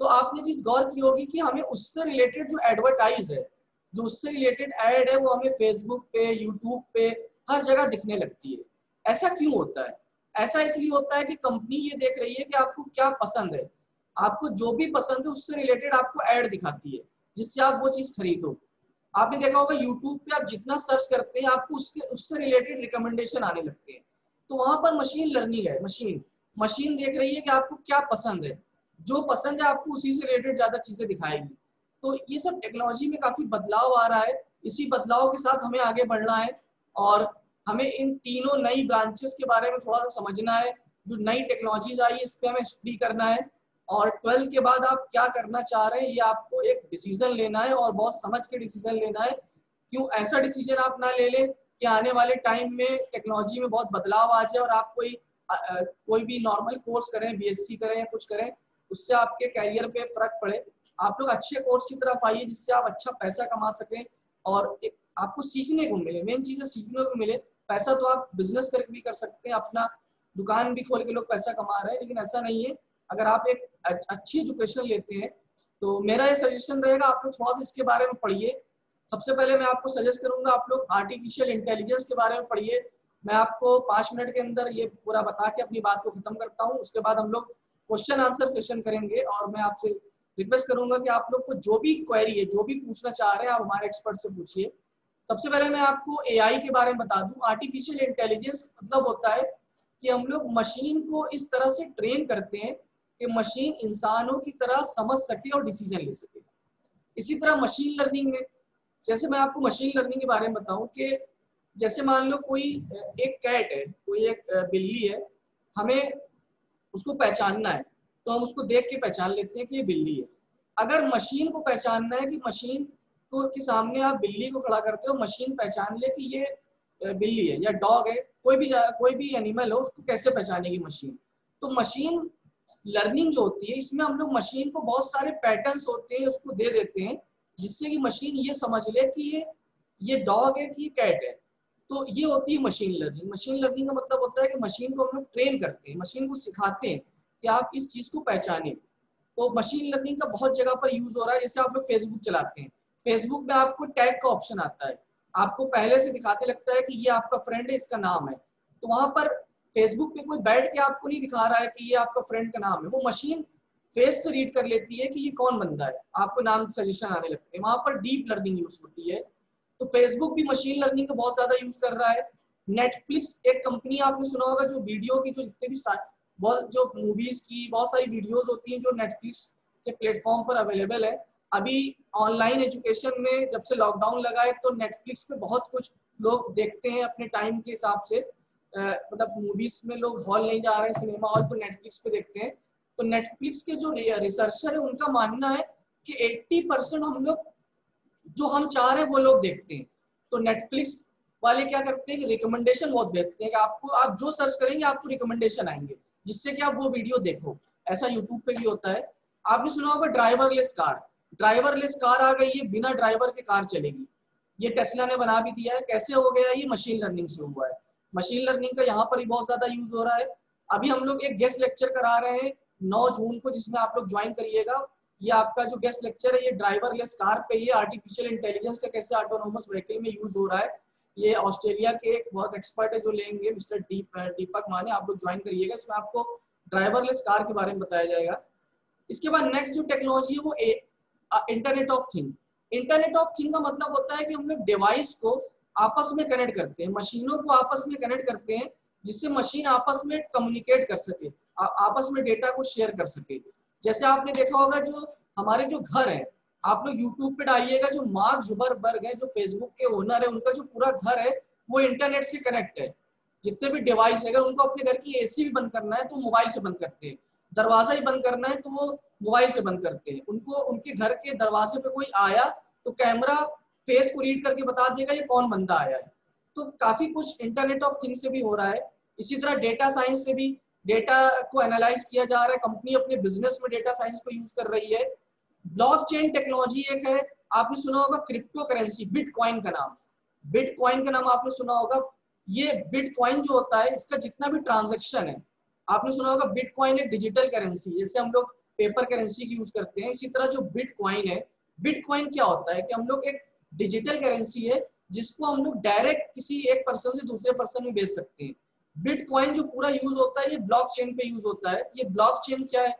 तो आपने चीज गौर की होगी कि हमें उससे रिलेटेड जो एडवर्टाइज है, जो उससे रिलेटेड एड है, वो हमें फेसबुक पे, यूट्यूब पे, हर जगह दिखने लगती है। ऐसा क्यों होता है? ऐसा इसलिए होता है कि कंपनी ये देख रही है कि आपको क्या पसंद है, आपको जो भी पसंद है उससे रिलेटेड आपको ऐड दिखाती है, जिससे आप वो चीज खरीदो। आपने देखा होगा यूट्यूब पे आप जितना सर्च करते हैं आपको उससे रिलेटेड रिकमेंडेशन आने लगते हैं। तो वहां पर मशीन लर्निंग है, मशीन देख रही है कि आपको क्या पसंद है, जो पसंद है आपको उसी से रिलेटेड ज्यादा चीजें दिखाएगी। तो ये सब टेक्नोलॉजी में काफी बदलाव आ रहा है। इसी बदलाव के साथ हमें आगे बढ़ना है और हमें इन तीनों नई ब्रांचेस के बारे में थोड़ा सा समझना है। जो नई टेक्नोलॉजीज आई है इस पे हमें स्टडी करना है और 12th के बाद आप क्या करना चाह रहे हैं ये आपको एक डिसीजन लेना है और बहुत समझ के डिसीजन लेना है। क्यों ऐसा डिसीजन आप ना ले लें कि आने वाले टाइम में टेक्नोलॉजी में बहुत बदलाव आ जाए और आप कोई भी नॉर्मल कोर्स करें, बीएससी करें या कुछ करें, उससे आपके कैरियर पे फर्क पड़े। आप लोग अच्छे कोर्स की तरफ आइए जिससे आप अच्छा पैसा कमा सकें और एक आपको सीखने को मिले। मेन चीज है सीखने को मिले। पैसा तो आप बिजनेस करके भी कर सकते हैं, अपना दुकान भी खोल के लोग पैसा कमा रहे हैं, लेकिन ऐसा नहीं है। अगर आप एक अच्छी एजुकेशन लेते हैं तो मेरा ये सजेशन रहेगा आप लोग थोड़ा सा इसके बारे में पढ़िए। सबसे पहले मैं आपको सजेस्ट करूंगा आप लोग आर्टिफिशियल इंटेलिजेंस के बारे में पढ़िए। मैं आपको 5 मिनट के अंदर ये पूरा बता के अपनी बात को खत्म करता हूँ। उसके बाद हम लोग क्वेश्चन आंसर सेशन करेंगे और मैं आपसे रिक्वेस्ट करूंगा कि आप लोग को जो भी क्वेरी है, जो भी पूछना चाह रहे हैं, आप हमारे एक्सपर्ट से पूछिए। सबसे पहले मैं आपको एआई के बारे में बता दूं। आर्टिफिशियल इंटेलिजेंस मतलब होता है कि हम लोग मशीन को इस तरह से ट्रेन करते हैं कि मशीन इंसानों की तरह समझ सके और डिसीजन ले सके। इसी तरह मशीन लर्निंग में, जैसे मैं आपको मशीन लर्निंग के बारे में बताऊं कि जैसे मान लो कोई एक कैट है, कोई एक बिल्ली है, हमें उसको पहचानना है तो हम उसको देख के पहचान लेते हैं कि ये बिल्ली है। अगर मशीन को पहचानना है कि मशीन को के सामने आप बिल्ली को खड़ा करते हो, मशीन पहचान ले कि ये बिल्ली है या डॉग है, कोई भी एनिमल हो, उसको कैसे पहचानेगी मशीन? तो मशीन लर्निंग जो होती है इसमें हम लोग मशीन को बहुत सारे पैटर्न्स होते हैं उसको दे देते हैं जिससे कि मशीन ये समझ ले कि ये डॉग है कि ये कैट है। तो ये होती है मशीन लर्निंग। मशीन लर्निंग का मतलब होता है कि मशीन को हम लोग ट्रेन करते हैं, मशीन को सिखाते हैं कि आप इस चीज को पहचाने। तो मशीन लर्निंग का बहुत जगह पर यूज हो रहा है। जैसे आप लोग फेसबुक चलाते हैं, फेसबुक में आपको टैग का ऑप्शन आता है, आपको पहले से दिखाते लगता है कि ये आपका फ्रेंड है, इसका नाम है। तो वहां पर फेसबुक पे कोई बैठ के आपको नहीं दिखा रहा है कि ये आपका फ्रेंड का नाम है, वो मशीन फेस से रीड कर लेती है कि ये कौन बंदा है, आपको नाम सजेशन आने लगते हैं। वहां पर डीप लर्निंग यूज होती है। तो फेसबुक भी मशीन लर्निंग का बहुत ज्यादा यूज कर रहा है। नेटफ्लिक्स एक कंपनी, आपने सुना होगा, जो वीडियो की जो जितने भी बहुत जो मूवीज की बहुत सारी वीडियोस होती हैं जो नेटफ्लिक्स के प्लेटफॉर्म पर अवेलेबल है। अभी ऑनलाइन एजुकेशन में जब से लॉकडाउन लगा है तो नेटफ्लिक्स पे बहुत कुछ लोग देखते हैं अपने टाइम के हिसाब से। मतलब मूवीज में लोग हॉल नहीं जा रहे हैं, सिनेमा हॉल, तो नेटफ्लिक्स पे देखते हैं। तो नेटफ्लिक्स के जो रिसर्चर है उनका मानना है कि 80% हम लोग जो हम चाह रहे हैं वो लोग देखते हैं। तो नेटफ्लिक्स वाले क्या करते हैं कि रिकमेंडेशन बहुत भेजते हैं कि आपको, आप जो सर्च करेंगे आपको रिकमेंडेशन आएंगे जिससे कि आप वो वीडियो देखो। ऐसा यूट्यूब पे भी होता है। आपने सुना होगा ड्राइवरलेस कार। ड्राइवरलेस कार आ गई है, बिना ड्राइवर के कार चलेगी। ये टेस्ला ने बना भी दिया है। कैसे हो गया? ये मशीन लर्निंग से हुआ है। मशीन लर्निंग का यहाँ पर ही बहुत ज्यादा यूज हो रहा है। अभी हम लोग एक गेस्ट लेक्चर करा रहे हैं 9 जून को, जिसमें आप लोग ज्वाइन करिएगा। ये आपका जो गेस्ट लेक्चर है ये ड्राइवरलेस कार पे, ये आर्टिफिशियल इंटेलिजेंस का कैसे ऑटोनोमस व्हीकल में यूज हो रहा है। ये ऑस्ट्रेलिया के एक बहुत एक्सपर्ट है जो लेंगे, मिस्टर दीपक माने। आप लोग ज्वाइन करिएगा। इसमें आपको ड्राइवरलेस कार के बारे में बताया जाएगा। इसके बाद नेक्स्ट जो टेक्नोलॉजी है वो internet of thing. Internet of thing का मतलब होता है कि हम लोग डिवाइस को आपस में कनेक्ट करते हैं, मशीनों को आपस में कनेक्ट करते हैं, जिससे मशीन आपस में कम्युनिकेट कर सके, आपस में डेटा को शेयर कर सके। जैसे आपने देखा होगा जो हमारे जो घर है, आप लोग यूट्यूब पे डालिएगा, जो मार्क जुकरबर्ग है, जो फेसबुक के ओनर है, उनका जो पूरा घर है वो इंटरनेट से कनेक्ट है। जितने भी डिवाइस है, अगर उनको अपने घर की एसी भी बंद करना है तो मोबाइल से बंद करते हैं, दरवाजा ही बंद करना है तो वो मोबाइल से बंद करते हैं। उनको उनके घर के दरवाजे पे कोई आया तो कैमरा फेस को रीड करके बता देगा ये कौन बंदा आया है। तो काफी कुछ इंटरनेट ऑफ थिंग्स से भी हो रहा है। इसी तरह डेटा साइंस से भी डेटा को एनालाइज किया जा रहा है, कंपनी अपने बिजनेस में डेटा साइंस को यूज कर रही है। ब्लॉकचेन टेक्नोलॉजी एक है, आपने सुना होगा क्रिप्टो करेंसी, बिटकॉइन का नाम, बिटकॉइन का नाम आपने सुना होगा। ये बिटकॉइन जो होता है, इसका जितना भी ट्रांजैक्शन है, आपने सुना होगा बिटकॉइन एक डिजिटल करेंसी, जैसे हम लोग पेपर करेंसी की यूज करते हैं, इसी तरह जो बिटकॉइन है, बिटकॉइन क्या होता है कि हम लोग एक डिजिटल करेंसी है जिसको हम लोग डायरेक्ट किसी एक पर्सन से दूसरे पर्सन में बेच सकते हैं। बिटकॉइन जो पूरा यूज होता है ये ब्लॉकचेन पे यूज होता है। ये ब्लॉकचेन क्या है?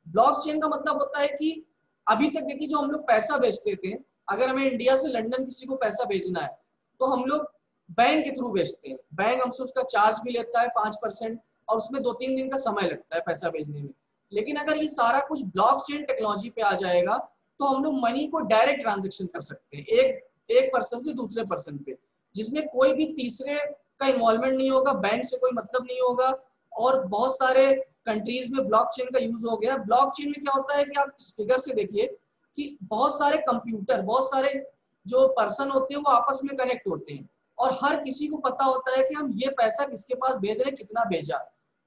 ब्लॉकचेन का मतलब होता है कि अभी तक देखिए जो हम लोग पैसा भेजते थे, अगर हमें इंडिया से लंदन किसी को पैसा भेजना है तो हम लोग बैंक के थ्रू भेजते हैं, बैंक हमसे उसका चार्ज भी लेता है 5% और उसमें 2-3 दिन का समय लगता है पैसा भेजने में। लेकिन अगर ये सारा कुछ ब्लॉकचेन टेक्नोलॉजी पे आ जाएगा तो हम लोग मनी को डायरेक्ट ट्रांजेक्शन कर सकते हैं एक पर्सन से दूसरे पर्सन पे, जिसमें कोई भी तीसरे का इन्वॉल्वमेंट नहीं होगा, बैंक से कोई मतलब नहीं होगा। और बहुत सारे कंट्रीज में ब्लॉकचेन का यूज हो गया। ब्लॉकचेन में क्या होता है कि आप इस फिगर से देखिए कि बहुत सारे कंप्यूटर, बहुत सारे जो पर्सन होते हैं वो आपस में कनेक्ट होते हैं और हर किसी को पता होता है कि हम ये पैसा किसके पास भेज रहे हैं, कितना भेजा।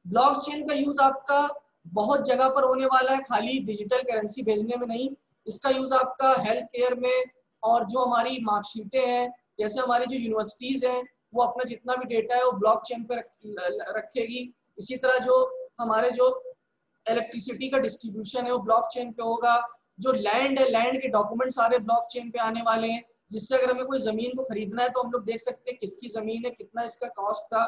ब्लॉकचेन का यूज आपका बहुत जगह पर होने वाला है, खाली डिजिटल करेंसी भेजने में नहीं। इसका यूज आपका हेल्थ केयर में, और जो हमारी मार्कशीटें हैं, जैसे हमारी जो यूनिवर्सिटीज हैं वो अपना जितना भी डेटा है वो ब्लॉकचेन पे रखेगी। इसी तरह जो हमारे जो इलेक्ट्रिसिटी का डिस्ट्रीब्यूशन है वो ब्लॉकचेन पे होगा। जो लैंड है, लैंड के डॉक्यूमेंट सारे ब्लॉकचेन पे आने वाले हैं, जिससे अगर हमें कोई जमीन को खरीदना है तो हम लोग देख सकते हैं किसकी जमीन है, कितना इसका कॉस्ट था।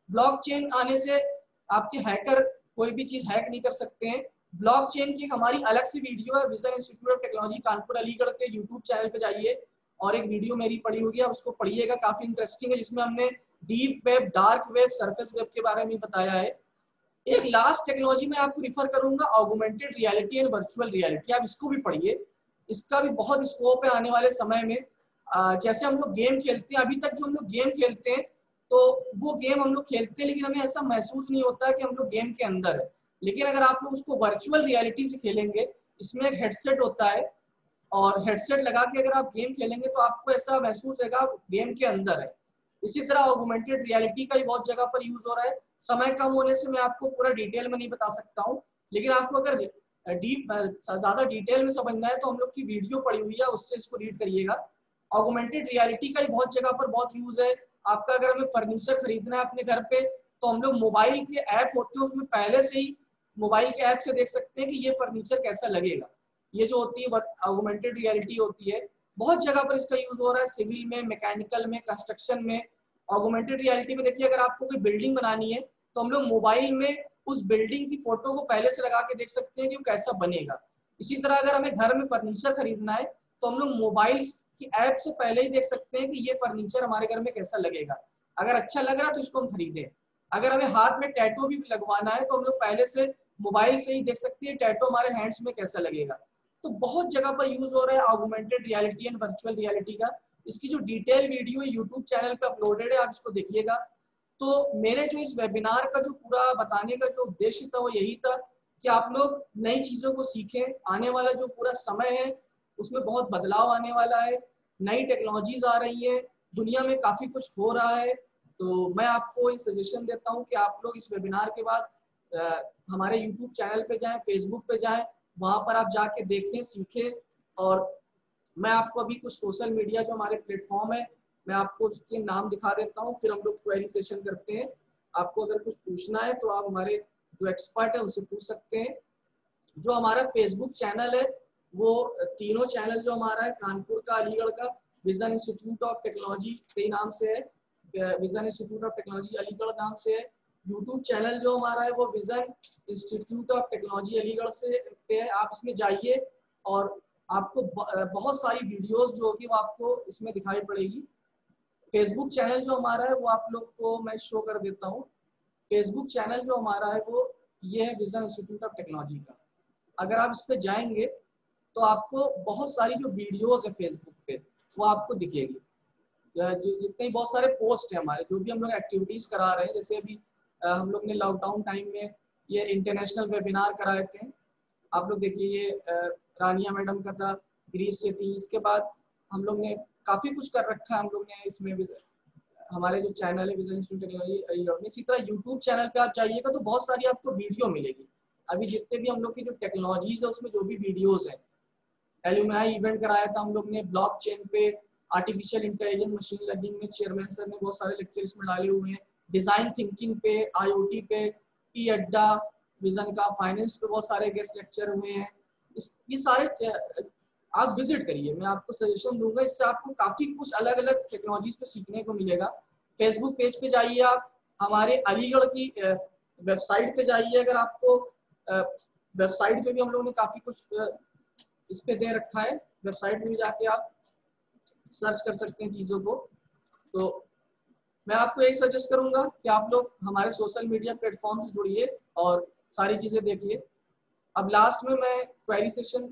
ब्लॉकचेन आने से आपके हैकर कोई भी चीज हैक नहीं कर सकते हैं। ब्लॉकचेन की हमारी अलग से वीडियो है, vision institute of technology Kanpur Aligarh के यूट्यूब चैनल पे जाइए और एक वीडियो मेरी पड़ी होगी, आप उसको पढ़िएगा, काफी इंटरेस्टिंग है, जिसमें हमने deep web, dark web, surface web के बारे में बताया है। एक लास्ट टेक्नोलॉजी में आपको रिफर करूंगा, augmented reality and virtual reality, आप इसको भी पढ़िए, इसका भी बहुत स्कोप है आने वाले समय में। जैसे हम लोग गेम खेलते हैं, अभी तक जो हम लोग गेम खेलते हैं तो वो गेम हम लोग खेलते हैं लेकिन हमें ऐसा महसूस नहीं होता है कि हम लोग गेम के अंदर है। लेकिन अगर आप लोग उसको वर्चुअल रियलिटी से खेलेंगे, इसमें एक हेडसेट होता है और हेडसेट लगा के अगर आप गेम खेलेंगे तो आपको ऐसा महसूस होगा आप गेम के अंदर है। इसी तरह ऑगमेंटेड रियलिटी का भी बहुत जगह पर यूज हो रहा है। समय कम होने से मैं आपको पूरा डिटेल में नहीं बता सकता हूँ, लेकिन आपको अगर ज्यादा डिटेल में समझना है तो हम लोग की वीडियो पड़ी हुई है, उससे इसको रीड करिएगा। ऑगमेंटेड रियलिटी का भी बहुत जगह पर बहुत यूज है। आपका अगर हमें फर्नीचर खरीदना है अपने घर पे तो हम लोग मोबाइल के ऐप होते हैं, उसमें पहले से ही मोबाइल के ऐप से देख सकते हैं कि ये फर्नीचर कैसा लगेगा। ये जो होती है ऑगमेंटेड रियलिटी होती है, बहुत जगह पर इसका यूज हो रहा है, सिविल में, मैकेनिकल में, कंस्ट्रक्शन में। ऑगमेंटेड रियलिटी में देखिए अगर आपको कोई बिल्डिंग बनानी है तो हम लोग मोबाइल में उस बिल्डिंग की फोटो को पहले से लगा के देख सकते हैं कि वो कैसा बनेगा। इसी तरह अगर हमें घर में फर्नीचर खरीदना है तो हम लोग मोबाइल की ऐप से पहले ही देख सकते हैं कि ये फर्नीचर हमारे घर में कैसा लगेगा। अगर अच्छा लग रहा है तो इसको हम खरीदें। अगर हमें हाथ में टैटू भी लगवाना है तो हम लोग पहले से मोबाइल से ही देख सकते हैं टैटू हमारे हैंड्स में कैसा लगेगा। तो बहुत जगह पर यूज हो रहा है augmented reality and virtual reality का। इसकी जो डिटेल वीडियो है यूट्यूब चैनल पे अपलोडेड है, आप इसको देखिएगा। तो मेरे जो इस वेबिनार का जो पूरा बताने का जो उद्देश्य था वो यही था कि आप लोग नई चीजों को सीखें। आने वाला जो पूरा समय है उसमें बहुत बदलाव आने वाला है, नई टेक्नोलॉजीज आ रही है, दुनिया में काफी कुछ हो रहा है। तो मैं आपको ये सजेशन देता हूँ कि आप लोग इस वेबिनार के बाद हमारे यूट्यूब चैनल पे जाएं, फेसबुक पे जाएं, वहां पर आप जाके देखें, सीखें। और मैं आपको अभी कुछ सोशल मीडिया जो हमारे प्लेटफॉर्म है मैं आपको उसके नाम दिखा देता हूँ, फिर हम लोग क्वेरी सेशन करते हैं। आपको अगर कुछ पूछना है तो आप हमारे जो एक्सपर्ट है उससे पूछ सकते हैं। जो हमारा फेसबुक चैनल है वो तीनों चैनल जो हमारा है, कानपुर का, अलीगढ़ का, विजन इंस्टीट्यूट ऑफ टेक्नोलॉजी के नाम से है, vision institute of technology Aligarh नाम से है। यूट्यूब चैनल जो हमारा है वो vision institute of technology Aligarh से पे है। आप इसमें जाइए और आपको बहुत सारी वीडियोस जो होगी वो आपको इसमें दिखाई पड़ेगी। फेसबुक चैनल जो हमारा है वो आप लोग को मैं शो कर देता हूँ। फेसबुक चैनल जो हमारा है वो ये है विजन इंस्टीट्यूट ऑफ टेक्नोलॉजी का। अगर आप इस पे जाएंगे तो आपको बहुत सारी जो वीडियोस है फेसबुक पे वो आपको दिखेगी। जितने बहुत सारे पोस्ट हैं हमारे, जो भी हम लोग एक्टिविटीज करा रहे हैं, जैसे अभी हम लोग ने लॉकडाउन टाइम में ये इंटरनेशनल वेबिनार कराए थे। आप लोग देखिए ये रानिया मैडम का था, ग्रीस से थी। इसके बाद हम लोग ने काफ़ी कुछ कर रखा है हम लोग ने इसमें। हमारे जो चैनल है विजन इंस्टीट्यूट टेक्नोलॉजी, इसी तरह यूट्यूब चैनल पे आप जाइएगा तो बहुत सारी आपको वीडियो मिलेगी। अभी जितने भी हम लोग की जो टेक्नोलॉजीज है उसमें जो भी वीडियोज़ हैं, एल्यूमिनाई इवेंट कराया था हम लोग ने, ब्लॉकचेन पे, आर्टिफिशियल इंटेलिजेंस, मशीन लर्निंग में चेयरमैन सर ने बहुत सारे लेक्चर इसमें डाले हुए हैं। डिज़ाइन थिंकिंग पे, IoT पे, ई अड्डा विजन का, फाइनेंस पे बहुत सारे गेस्ट लेक्चर हुए हैं। ये सारे आप विजिट करिए, मैं आपको सजेशन दूंगा। इससे आपको काफ़ी कुछ अलग अलग टेक्नोलॉजीज पे सीखने को मिलेगा। फेसबुक पेज पे जाइए, आप हमारे अलीगढ़ की वेबसाइट पे जाइए। अगर आपको वेबसाइट पे भी हम लोगों ने काफ़ी कुछ इस पे दे रखा है, वेबसाइट में जाके आप सर्च कर सकते हैं चीज़ों को। तो मैं आपको यही सजेस्ट करूंगा कि आप लोग हमारे सोशल मीडिया प्लेटफॉर्म से जुड़िए और सारी चीज़ें देखिए। अब लास्ट में मैं क्वेरी सेक्शन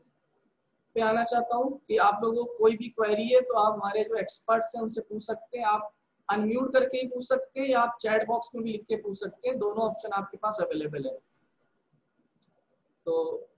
पे आना चाहता हूँ कि आप लोगों को कोई भी क्वेरी है तो आप हमारे जो एक्सपर्ट्स हैं उनसे पूछ सकते हैं। आप अनम्यूट करके ही पूछ सकते हैं या आप चैट बॉक्स में भी लिख के पूछ सकते हैं। दोनों ऑप्शन आपके पास अवेलेबल है। तो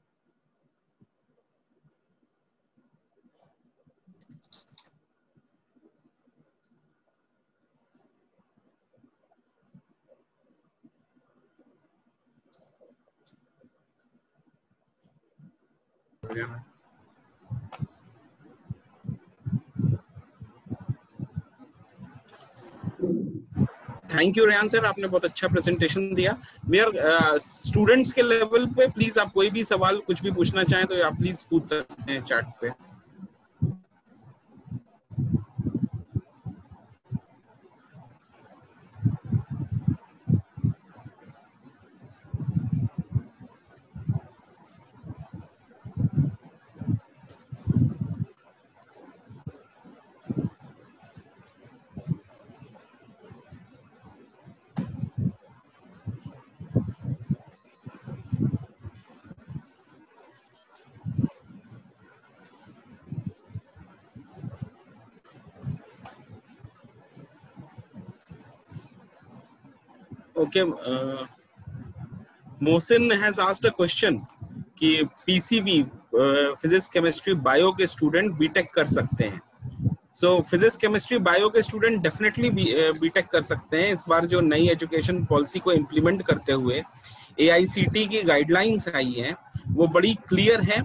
थैंक यू रेहान सर, आपने बहुत अच्छा प्रेजेंटेशन दिया। मेयर स्टूडेंट्स के लेवल पे प्लीज आप कोई भी सवाल कुछ भी पूछना चाहें तो आप प्लीज पूछ सकते हैं चैट पे। Okay, Mohsin has asked a question कि PCB फिजिक्स केमिस्ट्री बायो के स्टूडेंट बीटेक कर सकते हैं। सो फिजिक्स केमिस्ट्री बायो के स्टूडेंट डेफिनेटली बीटेक कर सकते हैं। इस बार जो नई एजुकेशन पॉलिसी को इम्प्लीमेंट करते हुए AICTE की गाइडलाइंस आई हैं वो बड़ी क्लियर है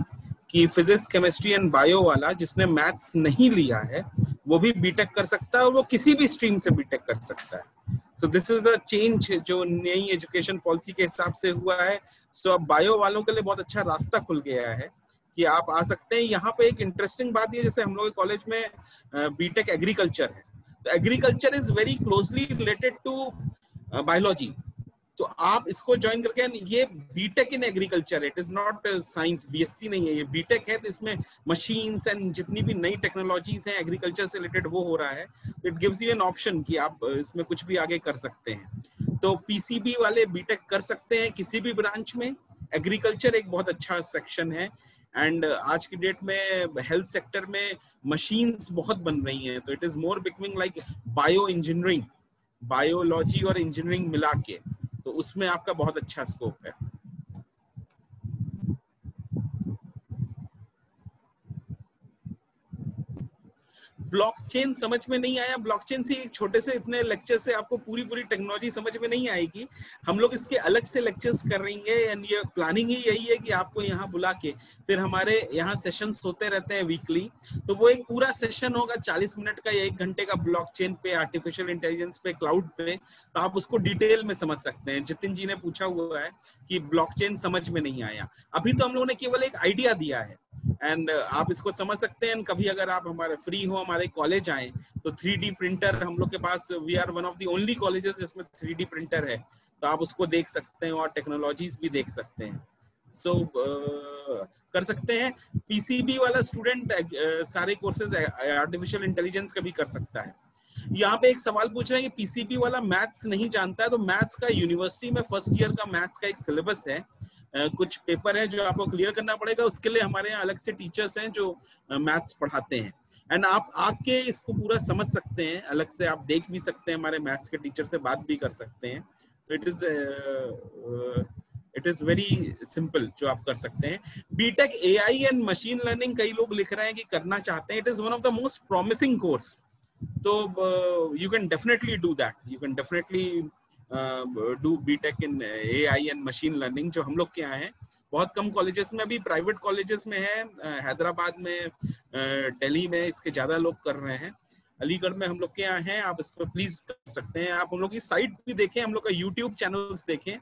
कि फिजिक्स केमिस्ट्री एंड बायो वाला जिसने मैथ्स नहीं लिया है वो भी बीटेक कर सकता है और वो किसी भी स्ट्रीम से बीटेक कर सकता है। So this is the change जो नई एजुकेशन पॉलिसी के हिसाब से हुआ है। सो अब बायो वालों के लिए बहुत अच्छा रास्ता खुल गया है कि आप आ सकते हैं। यहाँ पे एक इंटरेस्टिंग बात ये, जैसे हम लोग के कॉलेज में बीटेक एग्रीकल्चर है, तो agriculture is very closely related to biology. तो आप इसको ज्वाइन करके, ये B Tech in agriculture, it is not science, BSc नहीं है, ये बीटेक है। तो इसमें मशीन्स एंड जितनी भी नई टेक्नोलॉजीज हैं एग्रीकल्चर से रिलेटेड वो हो रहा है। It gives you an option कि आप इसमें कुछ भी आगे कर सकते हैं। तो PCB वाले बीटेक कर सकते हैं किसी भी ब्रांच में। एग्रीकल्चर एक बहुत अच्छा सेक्शन है एंड आज की डेट में हेल्थ सेक्टर में मशीन्स बहुत बन रही हैं, तो it is more becoming like bio engineering, biology और इंजीनियरिंग मिला के, तो उसमें आपका बहुत अच्छा स्कोप है। ब्लॉकचेन समझ में नहीं आया। ब्लॉकचेन से एक छोटे से इतने लेक्चर से आपको पूरी टेक्नोलॉजी समझ में नहीं आएगी। हम लोग इसके अलग से लेक्चर्स करेंगे एंड ये प्लानिंग ही यही है कि आपको यहाँ बुला के फिर हमारे यहाँ सेशंस होते रहते हैं वीकली, तो वो एक पूरा सेशन होगा 40 मिनट का या 1 घंटे का ब्लॉकचेन पे, आर्टिफिशियल इंटेलिजेंस पे, क्लाउड पे, तो आप उसको डिटेल में समझ सकते हैं। जितिन जी ने पूछा हुआ है कि ब्लॉकचेन समझ में नहीं आया, अभी तो हम लोगों ने केवल एक आइडिया दिया है एंड आप इसको समझ सकते हैं। कभी अगर आप हमारे फ्री हो, हमारे कॉलेज आए तो 3D प्रिंटर हम लोग के पास, we are one of the only colleges जिसमें 3D प्रिंटर है, तो आप उसको देख सकते हैं और टेक्नोलॉजीज भी देख सकते हैं। सो कर सकते हैं। पीसीबी वाला स्टूडेंट सारे कोर्सेज आर्टिफिशियल इंटेलिजेंस का भी कर सकता है। यहाँ पे एक सवाल पूछ रहे हैं कि पीसीबी वाला मैथ्स नहीं जानता है, तो मैथ्स का यूनिवर्सिटी में फर्स्ट ईयर का मैथ्स का एक सिलेबस है, कुछ पेपर है जो आपको क्लियर करना पड़ेगा। उसके लिए हमारे यहाँ अलग से टीचर्स हैं जो मैथ्स पढ़ाते हैं, एंड आप आके इसको पूरा समझ सकते हैं, अलग से आप देख भी सकते हैं, हमारे मैथ्स के टीचर से बात भी कर सकते हैं। तो इट इज वेरी सिंपल जो आप कर सकते हैं। B Tech AI and machine learning कई लोग लिख रहे हैं कि करना चाहते हैं। It is one of the most promising course, तो you can definitely do that, you can definitely do B Tech in AI and machine learning, जो हम लोग के यहाँ है। बहुत कम कॉलेजेस में, अभी प्राइवेट कॉलेजेस में है, हैदराबाद में, दिल्ली में इसके ज्यादा लोग कर रहे हैं। अलीगढ़ में हम लोग के यहाँ है, आप इसको प्लीज कर सकते हैं। आप हम लोग की साइट भी देखें, हम लोग का यूट्यूब चैनल्स देखें,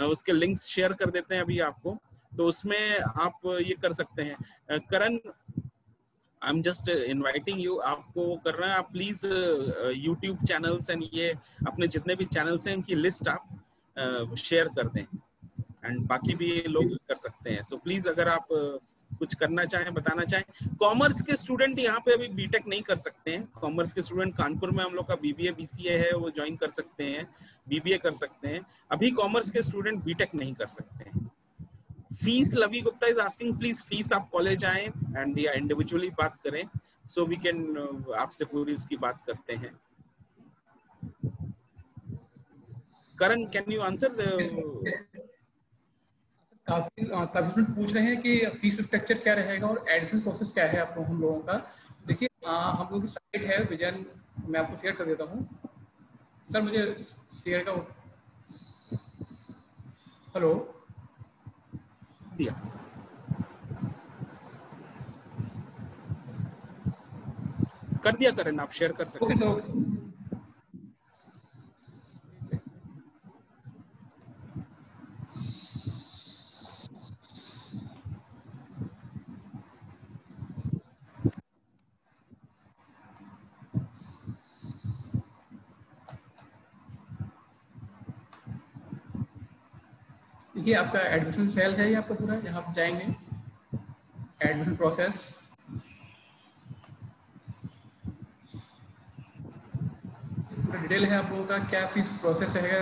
उसके लिंक्स शेयर कर देते हैं अभी आपको, तो उसमें आप ये कर सकते हैं। Karan, I am just inviting you, आपको वो कर रहे हैं, आप प्लीज यूट्यूब चैनल्स एंड ये अपने जितने भी चैनल्स हैं उनकी लिस्ट आप शेयर कर दें, एंड बाकी भी लोग कर सकते हैं। सो प्लीज अगर आप कुछ करना चाहें, बताना चाहें। कॉमर्स के स्टूडेंट यहाँ पे अभी बीटेक नहीं कर सकते हैं। कॉमर्स के स्टूडेंट कानपुर में हम लोग का बीबीए बीसीए है, वो ज्वाइन कर सकते हैं, बीबीए कर सकते हैं। अभी कॉमर्स के स्टूडेंट बीटेक नहीं कर सकते हैं। Fees, Lavi Gupta is asking, please fees आप कॉलेज आए एंड या इंडिविजुअली बात करें, सो वी कैन आपसे पूरी उसकी बात करते हैं। करण, कैन यू आंसर? काफी स्टूडेंट पूछ रहे हैं कि फीस स्ट्रक्चर क्या रहेगा और एडमिशन प्रोसेस क्या है हम लोगों का। देखिए, हम लोगों की साइट है विजन, मैं आपको शेयर कर देता हूँ। सर मुझे शेयर का, हेलो दिया, कर दिया करण, आप शेयर कर सकते हैं। ये आपका एडमिशन सेल है, ये आपका पूरा, यहाँ आप जाएंगे एडमिशन प्रोसेस, पूरा डिटेल है आप लोगों का, क्या फीस प्रोसेस रहेगा,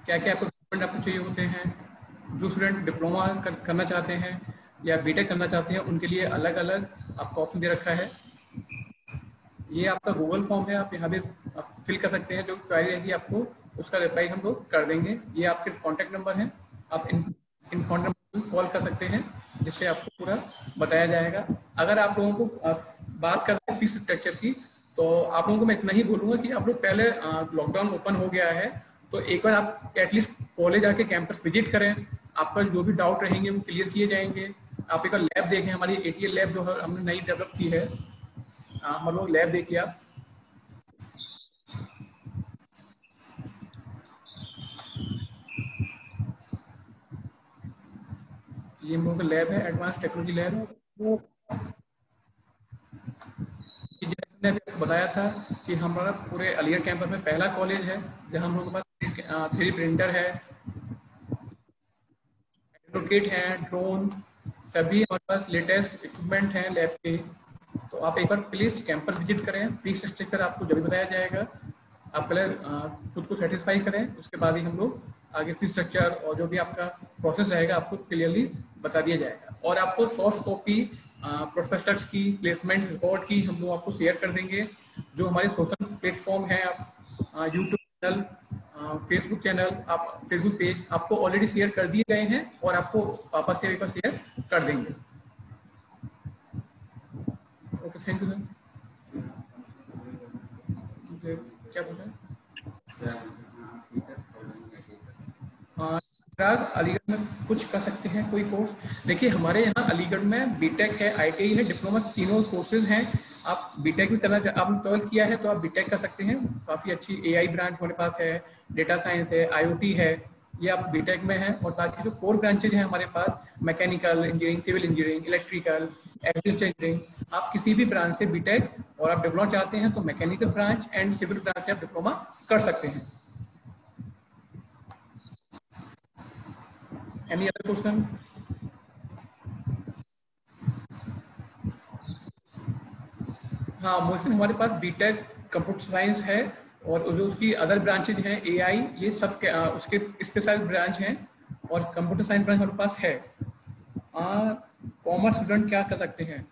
क्या क्या आपको डॉक्यूमेंट आपको चाहिए होते हैं। जो स्टूडेंट डिप्लोमा करना चाहते हैं या बीटेक करना चाहते हैं, उनके लिए अलग अलग आपको ऑप्शन दे रखा है। ये आपका गूगल फॉर्म है, आप यहाँ भी फिल कर सकते हैं। जो क्वेरी रहेगी आपको उसका रिप्लाई हम लोग कर देंगे। ये आपके कॉन्टैक्ट नंबर हैं, आप इन कॉन्टैक्ट नंबर कॉल कर सकते हैं, जिससे आपको पूरा बताया जाएगा। अगर आप लोगों को बात करते हैं फीस स्ट्रक्चर की, तो आप लोगों को मैं इतना ही बोलूँगा कि आप लोग पहले, लॉकडाउन ओपन हो गया है, तो एक बार आप एटलीस्ट कॉलेज आके कैंपस विजिट करें। आपका जो भी डाउट रहेंगे वो क्लियर किए जाएंगे। आप एक बार लैब देखें, हमारी ATL लैब जो है हमने नई डेवलप की है, हम लोग लैब देखिए आप। ये हम लोगों का लैब है, एडवांस टेक्नोलॉजी लैब। मैंने आपको बताया था कि हमारा पूरे अलीगढ़ कैंपस में पहला कॉलेज है जहां हम लोगों के पास 3D प्रिंटर है, एडवोकेट है, ड्रोन, सभी हमारे पास लेटेस्ट इक्विपमेंट हैं लैब के। तो आप एक बार प्लीज कैंपस विजिट करें। फीस स्ट्रक्चर आपको जब भी बताया जाएगा, आप पहले खुद को सेटिस्फाई करें, उसके बाद ही हम लोग आगे फीस स्ट्रक्चर और जो भी आपका प्रोसेस रहेगा आपको क्लियरली बता दिया जाएगा। और आपको सॉफ्ट कॉपी प्रोस्पेक्टस की, प्लेसमेंट रिकॉर्ड की हम लोग आपको शेयर कर देंगे। जो हमारे सोशल प्लेटफॉर्म है, आप यूट्यूब चैनल, फेसबुक चैनल, आप फेसबुक पेज आपको ऑलरेडी शेयर कर दिए गए हैं और आपको वापस से एक बार शेयर कर देंगे। Okay, thank you sir. क्या पूछा? अलीगढ़ में कुछ कर सकते हैं कोई कोर्स? देखिए, हमारे यहाँ अलीगढ़ में बीटेक है, ITI है, डिप्लोमा, तीनों कोर्सेज हैं। आप बीटेक भी करना, आपने 12th किया है तो आप बीटेक कर सकते हैं। काफ़ी अच्छी AI ब्रांच हमारे पास है, डेटा साइंस है, IoT है, ये आप बीटेक में हैं। और बाकी जो कोर ब्रांचेज हैं हमारे पास, mechanical engineering, civil engineering, electrical, engineering, आप किसी भी ब्रांच से बीटेक, और आप डिप्लोमा चाहते हैं तो mechanical branch and civil branch से आप डिप्लोमा कर सकते हैं। Any other question? हाँ, मोहसिन, हमारे पास बीटेक कंप्यूटर साइंस है और जो उसकी अदर ब्रांचेज हैं, एआई, ये सब उसके स्पेशल ब्रांच हैं और कंप्यूटर साइंस ब्रांच हमारे पास है। कॉमर्स स्टूडेंट क्या कर सकते हैं?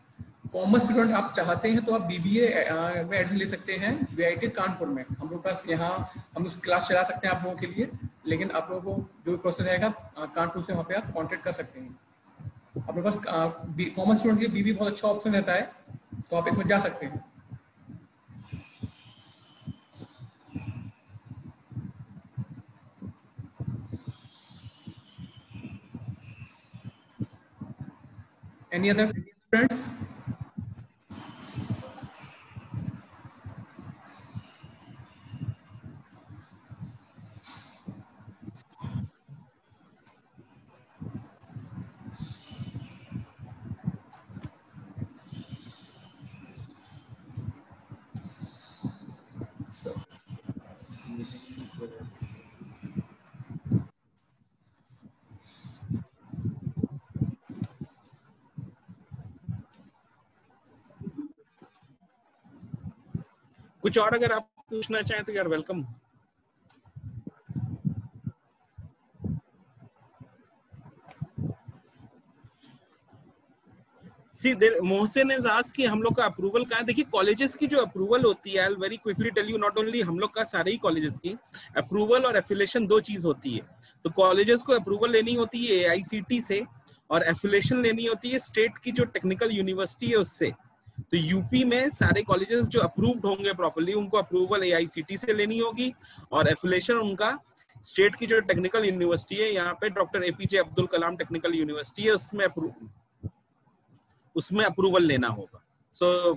कॉमर्स स्टूडेंट आप चाहते हैं तो आप बीबीए में एडमिशन ले सकते हैं वीआईटी कानपुर में। हम लोग पास यहाँ हम उस क्लास चला सकते हैं आप लोगों के लिए, लेकिन आप लोगों को जो प्रोसेस रहेगा कानपुर से वहाँ पे आप कॉन्टेक्ट कर सकते हैं। आपके पास कॉमर्स स्टूडेंट के लिए बीबी बहुत अच्छा ऑप्शन रहता है, तो आप इसमें जा सकते हैं। Any other friends? कुछ और अगर आप पूछना चाहें तो यार वेलकम। मोहसिन इज आस्क्ड कि हम लोग का अप्रूवल कहाँ है। देखिए कॉलेजेस की जो अप्रूवल होती है, I very quickly tell you, not only हम लोग का, सारे ही कॉलेजेस की अप्रूवल और एफिलिएशन दो चीज होती है। तो कॉलेजेस को अप्रूवल लेनी होती है एआईसीटी से और एफिलिएशन लेनी होती है स्टेट की जो टेक्निकल यूनिवर्सिटी है उससे। तो यूपी में सारे कॉलेजेस जो अप्रूव्ड होंगे प्रॉपर्ली उनको अप्रूवल एआईसीटी से लेनी होगी और एफिलिएशन उनका स्टेट की जो टेक्निकल यूनिवर्सिटी है, यहाँ पे doctor APJ Abdul Kalam technical university है, उसमें अप्रूवल लेना होगा। So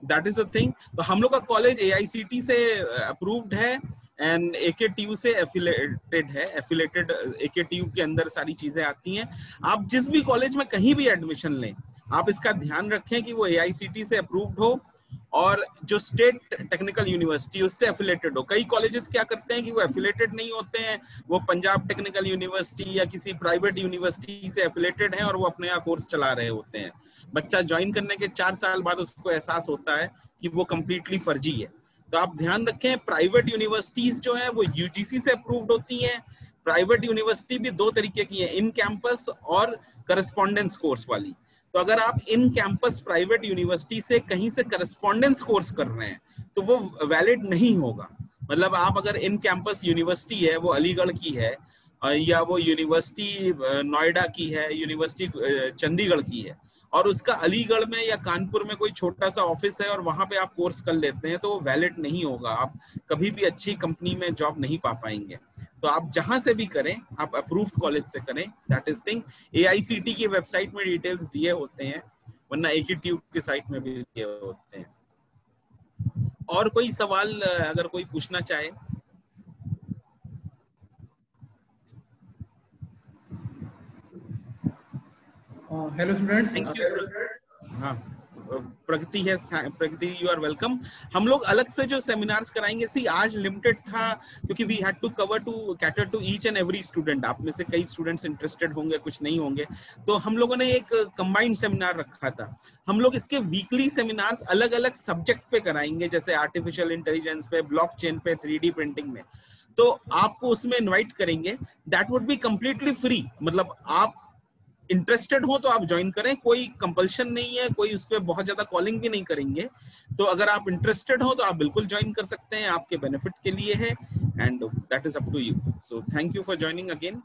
that is a thing. तो हम लोग का कॉलेज एआईसीटी से अप्रूव्ड है एंड एकेटीयू से एफिलेटेड है। एफिलेटेड एकेटीयू के अंदर सारी चीजें आती हैं। आप जिस भी कॉलेज में कहीं भी एडमिशन लें, आप इसका ध्यान रखें कि वो एआईसीटी से अप्रूव्ड हो और जो स्टेट टेक्निकल यूनिवर्सिटी उससे एफिलेटेड हो। कई कॉलेजेस क्या करते हैं कि वो एफिलेटेड नहीं होते हैं, वो पंजाब टेक्निकल यूनिवर्सिटी या किसी प्राइवेट यूनिवर्सिटी से एफिलेटेड हैं और वो अपने यहाँ कोर्स चला रहे होते हैं। बच्चा ज्वाइन करने के 4 साल बाद उसको एहसास होता है कि वो कंप्लीटली फर्जी है। तो आप ध्यान रखें, प्राइवेट यूनिवर्सिटीज जो है वो यूजीसी से अप्रूव्ड होती हैं। प्राइवेट यूनिवर्सिटी भी दो तरीके की है, इन कैंपस और करस्पॉन्डेंस कोर्स वाली। तो अगर आप इन कैंपस प्राइवेट यूनिवर्सिटी से कहीं से करस्पॉन्डेंस कोर्स कर रहे हैं तो वो वैलिड नहीं होगा। मतलब आप अगर इन कैंपस यूनिवर्सिटी है, वो अलीगढ़ की है या वो यूनिवर्सिटी नोएडा की है, यूनिवर्सिटी चंडीगढ़ की है और उसका अलीगढ़ में या कानपुर में कोई छोटा सा ऑफिस है और वहां पे आप कोर्स कर लेते हैं तो वो वैलिड नहीं होगा। आप कभी भी अच्छी कंपनी में जॉब नहीं पा पाएंगे। तो आप जहां से भी करें, आप अप्रूव्ड कॉलेज से करें, दैट इज थिंग। एआईसीटी की वेबसाइट में डिटेल्स दिए होते हैं, वरना एकेटीयू की साइट में भी दिए होते हैं। और कोई सवाल अगर कोई पूछना चाहे? Hello students. Thank you. हाँ, प्रगति है, प्रगति यू आर वेलकम। हम लोग अलग से जो सेमिनार्स कराएंगे, सी आज लिमिटेड था क्योंकि we had to cover to cater to each and every student. आप में से कई स्टूडेंट्स इंटरेस्टेड होंगे, कुछ नहीं होंगे, तो हम लोगों ने एक कंबाइंड सेमिनार रखा था। हम लोग इसके वीकली सेमिनार्स अलग अलग सब्जेक्ट पे कराएंगे, जैसे आर्टिफिशियल इंटेलिजेंस पे, ब्लॉकचेन पे, 3D प्रिंटिंग में। तो आपको उसमें इन्वाइट करेंगे, that would be completely free. मतलब आप इंटरेस्टेड हो तो आप ज्वाइन करें, कोई कंपल्शन नहीं है, कोई उस पर बहुत ज्यादा कॉलिंग भी नहीं करेंगे। तो अगर आप इंटरेस्टेड हो तो आप बिल्कुल ज्वाइन कर सकते हैं, आपके बेनिफिट के लिए है and that is up to you. So thank you for joining again.